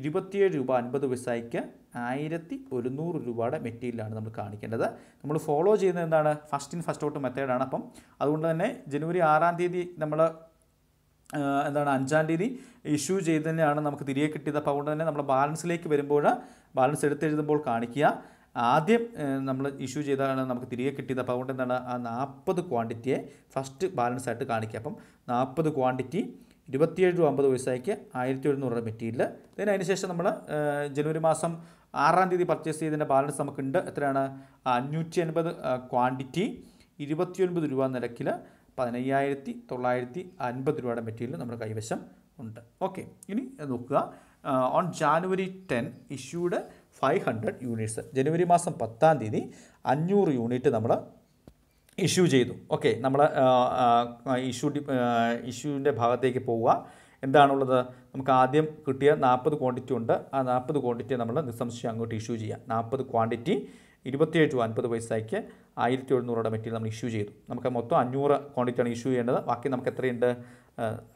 Speaker 1: 27 രൂപ 50 പൈസയ്ക്ക് 1,100 രൂപയുടെ മെറ്റീരിയലാണ് നമ്മൾ കാണിക്കേണ്ടത്. നമ്മൾ ഫോളോ ചെയ്യുന്നത് എന്താണ്? ഫസ്റ്റ് ഇൻ ഫസ്റ്റ് ഔട്ട് മെത്തേഡാണ്. അപ്പം അതുകൊണ്ട് തന്നെ ജനുവരി 6 തീയതി നമ്മൾ 5 തീയതി ഇഷ്യൂ ചെയ്തതിനാണ് നമുക്ക് തിരികെ കിട്ടിയത്. അപ്പോൾ അതുകൊണ്ട് തന്നെ നമ്മൾ ബാലൻസിലേക്ക് വരുമ്പോൾ ബാലൻസ് എടുത്തെഴുതുമ്പോൾ കാണിക്കുക. ആദ്യം നമ്മൾ ഇഷ്യൂ ചെയ്താണ് നമുക്ക് തിരികെ കിട്ടിയത്. അപ്പോൾ അതുകൊണ്ട് എന്താണ്? ആ 40 ക്വാണ്ടിറ്റിയെ ഫസ്റ്റ് ബാലൻസ് ആയിട്ട് കാണിക്കുക. അപ്പം 40 ക്വാണ്ടിറ്റി 27 രൂപ 50 പൈസയ്ക്ക് 1,100 മെറ്റീരിയൽ. അതിന് ശേഷം നമ്മൾ ജനുവരി മാസം 6 തീയതി പർച്ചേസ് ചെയ്തതിൻ്റെ ബാലൻസ് നമുക്കുണ്ട്. എത്രയാണ്? 580 ക്വാണ്ടിറ്റി 29 രൂപ നിരക്കിൽ 15,950 രൂപയുടെ മെറ്റീരിയൽ നമ്മുടെ കൈവശം ഉണ്ട്. ഓക്കെ, ഇനി നോക്കുക. On January 10 issued 500 units. ജനുവരി മാസം 10 തീയതി 500 യൂണിറ്റ് നമ്മൾ ഇഷ്യൂ ചെയ്തു. ഓക്കെ, നമ്മൾ ഇഷ്യൂവിൻ്റെ ഭാഗത്തേക്ക് പോവുക. എന്താണുള്ളത്? നമുക്ക് ആദ്യം കിട്ടിയ 40 ക്വാണ്ടിറ്റി ഉണ്ട്. ആ 40 ക്വാണ്ടിറ്റി നമ്മൾ നിസ്സംശയം അങ്ങോട്ട് ഇഷ്യൂ ചെയ്യാം. 40 ക്വാണ്ടിറ്റി 27 രൂപ 50 പൈസയ്ക്ക് 1,700 മെറ്റീരിയൽ നമ്മൾ ഇഷ്യൂ ചെയ്തു. നമുക്ക് മൊത്തം 500 ക്വാണ്ടിറ്റിയാണ് ഇഷ്യൂ ചെയ്യേണ്ടത്. ബാക്കി നമുക്ക് എത്രയുണ്ട്?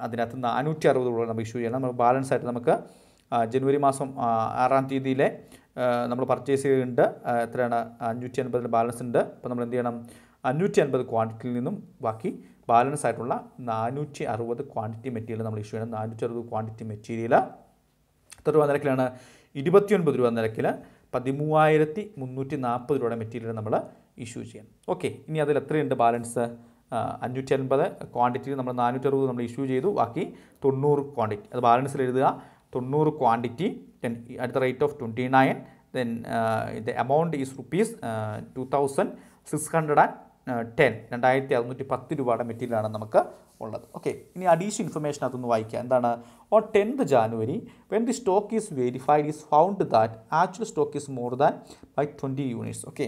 Speaker 1: അതിനകത്ത് 460 രൂപ നമ്മൾ ഇഷ്യൂ ചെയ്യണം. നമ്മൾ ബാലൻസ് ആയിട്ട് നമുക്ക് ജനുവരി മാസം 6 തീയതിയിലെ നമ്മൾ പർച്ചേസ് ചെയ്തിട്ടുണ്ട്. എത്രയാണ്? 580 ബാലൻസ് ഉണ്ട്. അപ്പോൾ നമ്മൾ എന്ത് ചെയ്യണം? 550 ക്വാണ്ടിറ്റിയിൽ നിന്നും ബാക്കി ബാലൻസ് ആയിട്ടുള്ള 460 ക്വാണ്ടിറ്റി മെറ്റീരിയൽ നമ്മൾ ഇഷ്യൂ ചെയ്യണം. 460 ക്വാണ്ടിറ്റി മെറ്റീരിയൽ എത്ര രൂപ നിരക്കിലാണ്? 29 രൂപ നിരക്കിൽ 13,340 രൂപയുടെ മെറ്റീരിയൽ നമ്മൾ ഇഷ്യൂ ചെയ്യണം. ഓക്കെ, ഇനി അതിൽ എത്രയുണ്ട് ബാലൻസ്? 550 ക്വാണ്ടിറ്റിയിൽ നമ്മൾ 460 നമ്മൾ ഇഷ്യൂ ചെയ്തു. ബാക്കി 90 ക്വാണ്ടിറ്റി. അത് ബാലൻസിൽ എഴുതുക. 90 quantity at the rate of 29. Then the amount is rupees 2,610. 2,610 രൂപയുടെ മെറ്റീരിയലാണ് നമുക്ക് ഉള്ളത്. ഓക്കെ, ഇനി അഡീഷണൽ ഇൻഫർമേഷൻ അതൊന്ന് വായിക്കാം. എന്താണ്? On 10th January when the stock is verified is found that actual stock is more than by 20 units. Okay,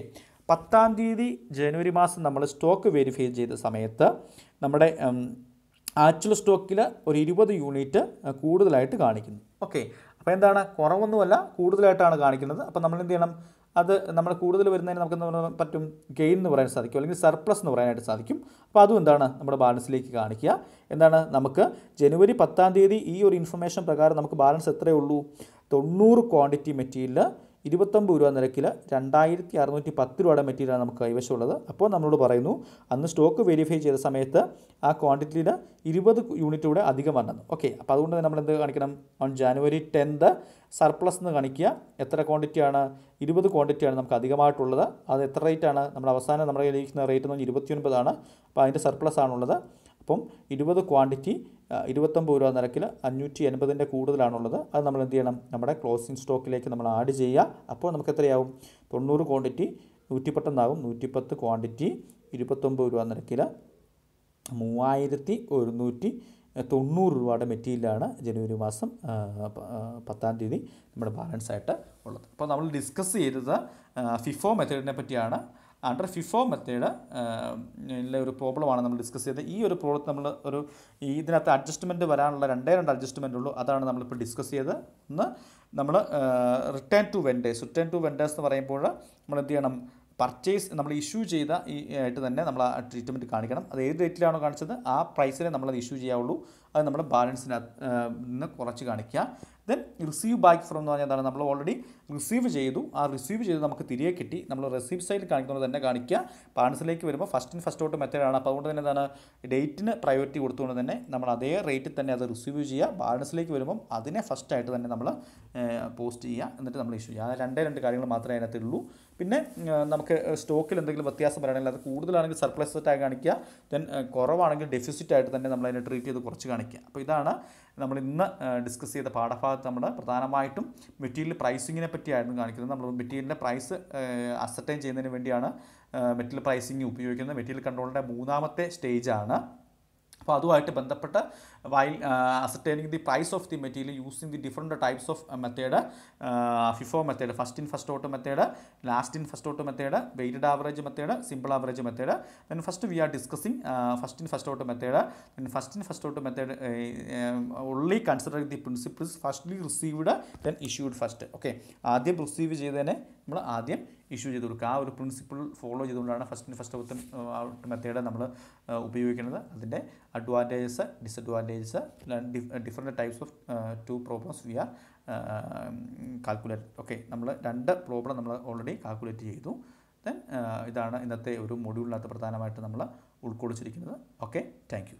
Speaker 1: 10 തീയതി ജനുവരി മാസം നമ്മൾ സ്റ്റോക്ക് വെരിഫൈ ചെയ്ത സമയത്ത് നമ്മുടെ ആക്ച്വൽ സ്റ്റോക്കിൽ ഒരു 20 യൂണിറ്റ് കൂടുതലായിട്ട് കാണിക്കുന്നു. ഓക്കെ, അപ്പോൾ എന്താണ്? കുറവൊന്നുമല്ല, കൂടുതലായിട്ടാണ് കാണിക്കുന്നത്. അപ്പോൾ നമ്മൾ എന്ത് ചെയ്യണം? അത് നമ്മൾ കൂടുതൽ വരുന്നതിന് നമുക്ക് എന്താ പറ്റും? ഗെയിൻ എന്ന് പറയാൻ സാധിക്കും, അല്ലെങ്കിൽ സർപ്ലസ് എന്ന് പറയാനായിട്ട് സാധിക്കും. അപ്പോൾ അതും എന്താണ്? നമ്മുടെ ബാലൻസിലേക്ക് കാണിക്കുക. എന്താണ്? നമുക്ക് ജനുവരി 10 തീയതി ഈ ഒരു ഇൻഫർമേഷൻ പ്രകാരം നമുക്ക് ബാലൻസ് എത്രയേ ഉള്ളൂ? 90 ക്വാണ്ടിറ്റി മെറ്റീരിയൽ 29 രൂപ നിരക്കിൽ 2610 രൂപയുടെ മെറ്റീരിയലാണ് നമുക്ക് കൈവശമുള്ളത്. അപ്പോൾ നമ്മളോട് പറയുന്നു അന്ന് സ്റ്റോക്ക് വെരിഫൈ ചെയ്ത സമയത്ത് ആ ക്വാണ്ടിറ്റിയിൽ 20 യൂണിറ്റ് കൂടെ അധികം വന്നത്. ഓക്കെ, അപ്പോൾ അതുകൊണ്ട് തന്നെ നമ്മൾ എന്ത് കാണിക്കണം? ഓൺ January 10th സർപ്ലസ് എന്ന് കാണിക്കുക. എത്ര ക്വാണ്ടിറ്റിയാണ്? 20 ക്വാണ്ടിറ്റിയാണ് നമുക്ക് അധികമായിട്ടുള്ളത്. അത് എത്ര റേറ്റാണ്? നമ്മുടെ അവസാനം നമ്മുടെ കയ്യിലിരിക്കുന്ന റേറ്റ് എന്ന് പറഞ്ഞാൽ 29 ആണ്. അപ്പോൾ അതിൻ്റെ സർപ്ലസ് ആണുള്ളത്. അപ്പം 20 ക്വാണ്ടിറ്റി 29 രൂപ നിരക്കിൽ 580ൻ്റെ കൂടുതലാണുള്ളത്. അത് നമ്മൾ എന്ത് ചെയ്യണം? നമ്മുടെ ക്ലോസിംഗ് സ്റ്റോക്കിലേക്ക് നമ്മൾ ആഡ് ചെയ്യുക. അപ്പോൾ നമുക്ക് എത്രയാവും? 90 ക്വാണ്ടിറ്റി 110 110 ക്വാണ്ടിറ്റി 29 രൂപ നിരക്കിൽ 3190 രൂപയുടെ മെറ്റീരിയലാണ് ജനുവരി മാസം 10-ാം തീയതി നമ്മുടെ ബാലൻസ് ആയിട്ട് ഉള്ളത്. അപ്പോൾ നമ്മൾ ഡിസ്കസ് ചെയ്തത് ഫിഫോ മെത്തേഡിനെ പറ്റിയാണ്. അണ്ടർ ഫിഫോ മെത്തേഡ് ഒരു പ്രോബ്ലമാണ് നമ്മൾ ഡിസ്കസ് ചെയ്തത്. ഈ ഒരു പ്രോബ്ലം നമ്മൾ ഇതിനകത്ത് അഡ്ജസ്റ്റ്മെൻറ്റ് വരാനുള്ള 2 അഡ്ജസ്റ്റ്മെൻ്റ് ഉള്ളൂ. അതാണ് നമ്മളിപ്പോൾ ഡിസ്കസ് ചെയ്തത്. ഒന്ന് നമ്മൾ റിട്ടേൺ ടു വെൻഡേഴ്സ് എന്ന് പറയുമ്പോൾ നമ്മൾ എന്ത് ചെയ്യണം? പർച്ചേസ് നമ്മൾ ഇഷ്യൂ ചെയ്ത ആയിട്ട് തന്നെ നമ്മൾ ആ ട്രീറ്റ്മെൻറ്റ് കാണിക്കണം. അത് ഏത് റേറ്റിലാണോ കാണിച്ചത് ആ പ്രൈസിനെ നമ്മളത് ഇഷ്യൂ ചെയ്യാവുള്ളൂ. അത് നമ്മൾ ബാലൻസിനകത്ത് നിന്ന് കുറച്ച് കാണിക്കുക. ദെൻ റിസീവ് ബാക്ക് ഫ്രം എന്ന് പറഞ്ഞാൽ എന്താണ്? നമ്മൾ ഓൾറെഡി റിസീവ് ചെയ്തു. ആ റിസീവ് ചെയ്ത് നമുക്ക് തിരികെ കിട്ടി. നമ്മൾ റിസീവ് സൈഡിൽ കാണിക്കുന്നത് തന്നെ കാണിക്കുക. ബാലൻസിലേക്ക് വരുമ്പോൾ ഫസ്റ്റ് ഔട്ട് മെത്തേഡാണ്. അപ്പോൾ അതുകൊണ്ട് തന്നെ എന്താണ്? ഡേറ്റിന് പ്രയോറിറ്റി കൊടുത്തുകൊണ്ട് തന്നെ നമ്മൾ അതേ റേറ്റിൽ തന്നെ അത് റിസീവ് ചെയ്യുക. ബാലൻസിലേക്ക് വരുമ്പം അതിനെ ഫസ്റ്റായിട്ട് തന്നെ നമ്മൾ പോസ്റ്റ് ചെയ്യുക. എന്നിട്ട് നമ്മൾ ഇഷ്യൂ ചെയ്യുക. ആ 2 കാര്യങ്ങൾ മാത്രമേ അതിനകത്തുള്ളൂ. പിന്നെ നമുക്ക് സ്റ്റോക്കിൽ എന്തെങ്കിലും വ്യത്യാസം വരണമെങ്കിൽ അത് കൂടുതലാണെങ്കിൽ സർപ്ലസ് ആയി കാണിക്കുക. ദെൻ കുറവാണെങ്കിൽ ഡെഫിസിറ്റ് ആയിട്ട് തന്നെ നമ്മൾ അതിനെ ട്രീറ്റ് ചെയ്ത് കുറച്ച് കാണിക്കുക. അപ്പോൾ ഇതാണ് നമ്മൾ ഇന്ന് ഡിസ്കസ് ചെയ്ത പാഠഭാഗത്ത് നമ്മൾ പ്രധാനമായിട്ടും മെറ്റീരിയൽ പ്രൈസിങ്ങിനെ പറ്റിയായിരുന്നു കാണിക്കുന്നത്. നമ്മൾ മെറ്റീരിയലിൻ്റെ പ്രൈസ് അസർട്ടൈൻ ചെയ്യുന്നതിന് വേണ്ടിയാണ് മെറ്റീരിയൽ പ്രൈസിങ് ഉപയോഗിക്കുന്നത്. മെറ്റീരിയൽ കൺട്രോളിൻ്റെ 3ാമത്തെ സ്റ്റേജാണ്. അപ്പോൾ അതുമായിട്ട് ബന്ധപ്പെട്ട് while ascertaining the price of the material using the different types of method, FIFO method, first in first out method, last in first out method, weighted average method, simple average method. Then first we are discussing first in first out method. Then first in first out method only considering the principles firstly received then issued first. Okay, ആദ്യം receive ചെയ്തതിനെ നമ്മൾ ആദ്യം issue ചെയ്ത് കൊടുക്കുക. ആ ഒരു principle follow ചെയ്തുകൊണ്ടാണ് first in first out method നമ്മൾ ഉപയോഗിക്കുന്നത്. അതിൻ്റെ advantages, disadvantages, different types of 2 problems we are calculate. Okay, നമ്മൾ 2 പ്രോബ്ലം നമ്മൾ ഓൾറെഡി കാൽക്കുലേറ്റ് ചെയ്തു. ദെൻ ഇതാണ് ഇന്നത്തെ ഒരു മൊഡ്യൂളിനകത്ത് പ്രധാനമായിട്ട് നമ്മൾ ഉൾക്കൊള്ളിച്ചിരിക്കുന്നത്. Okay, thank you.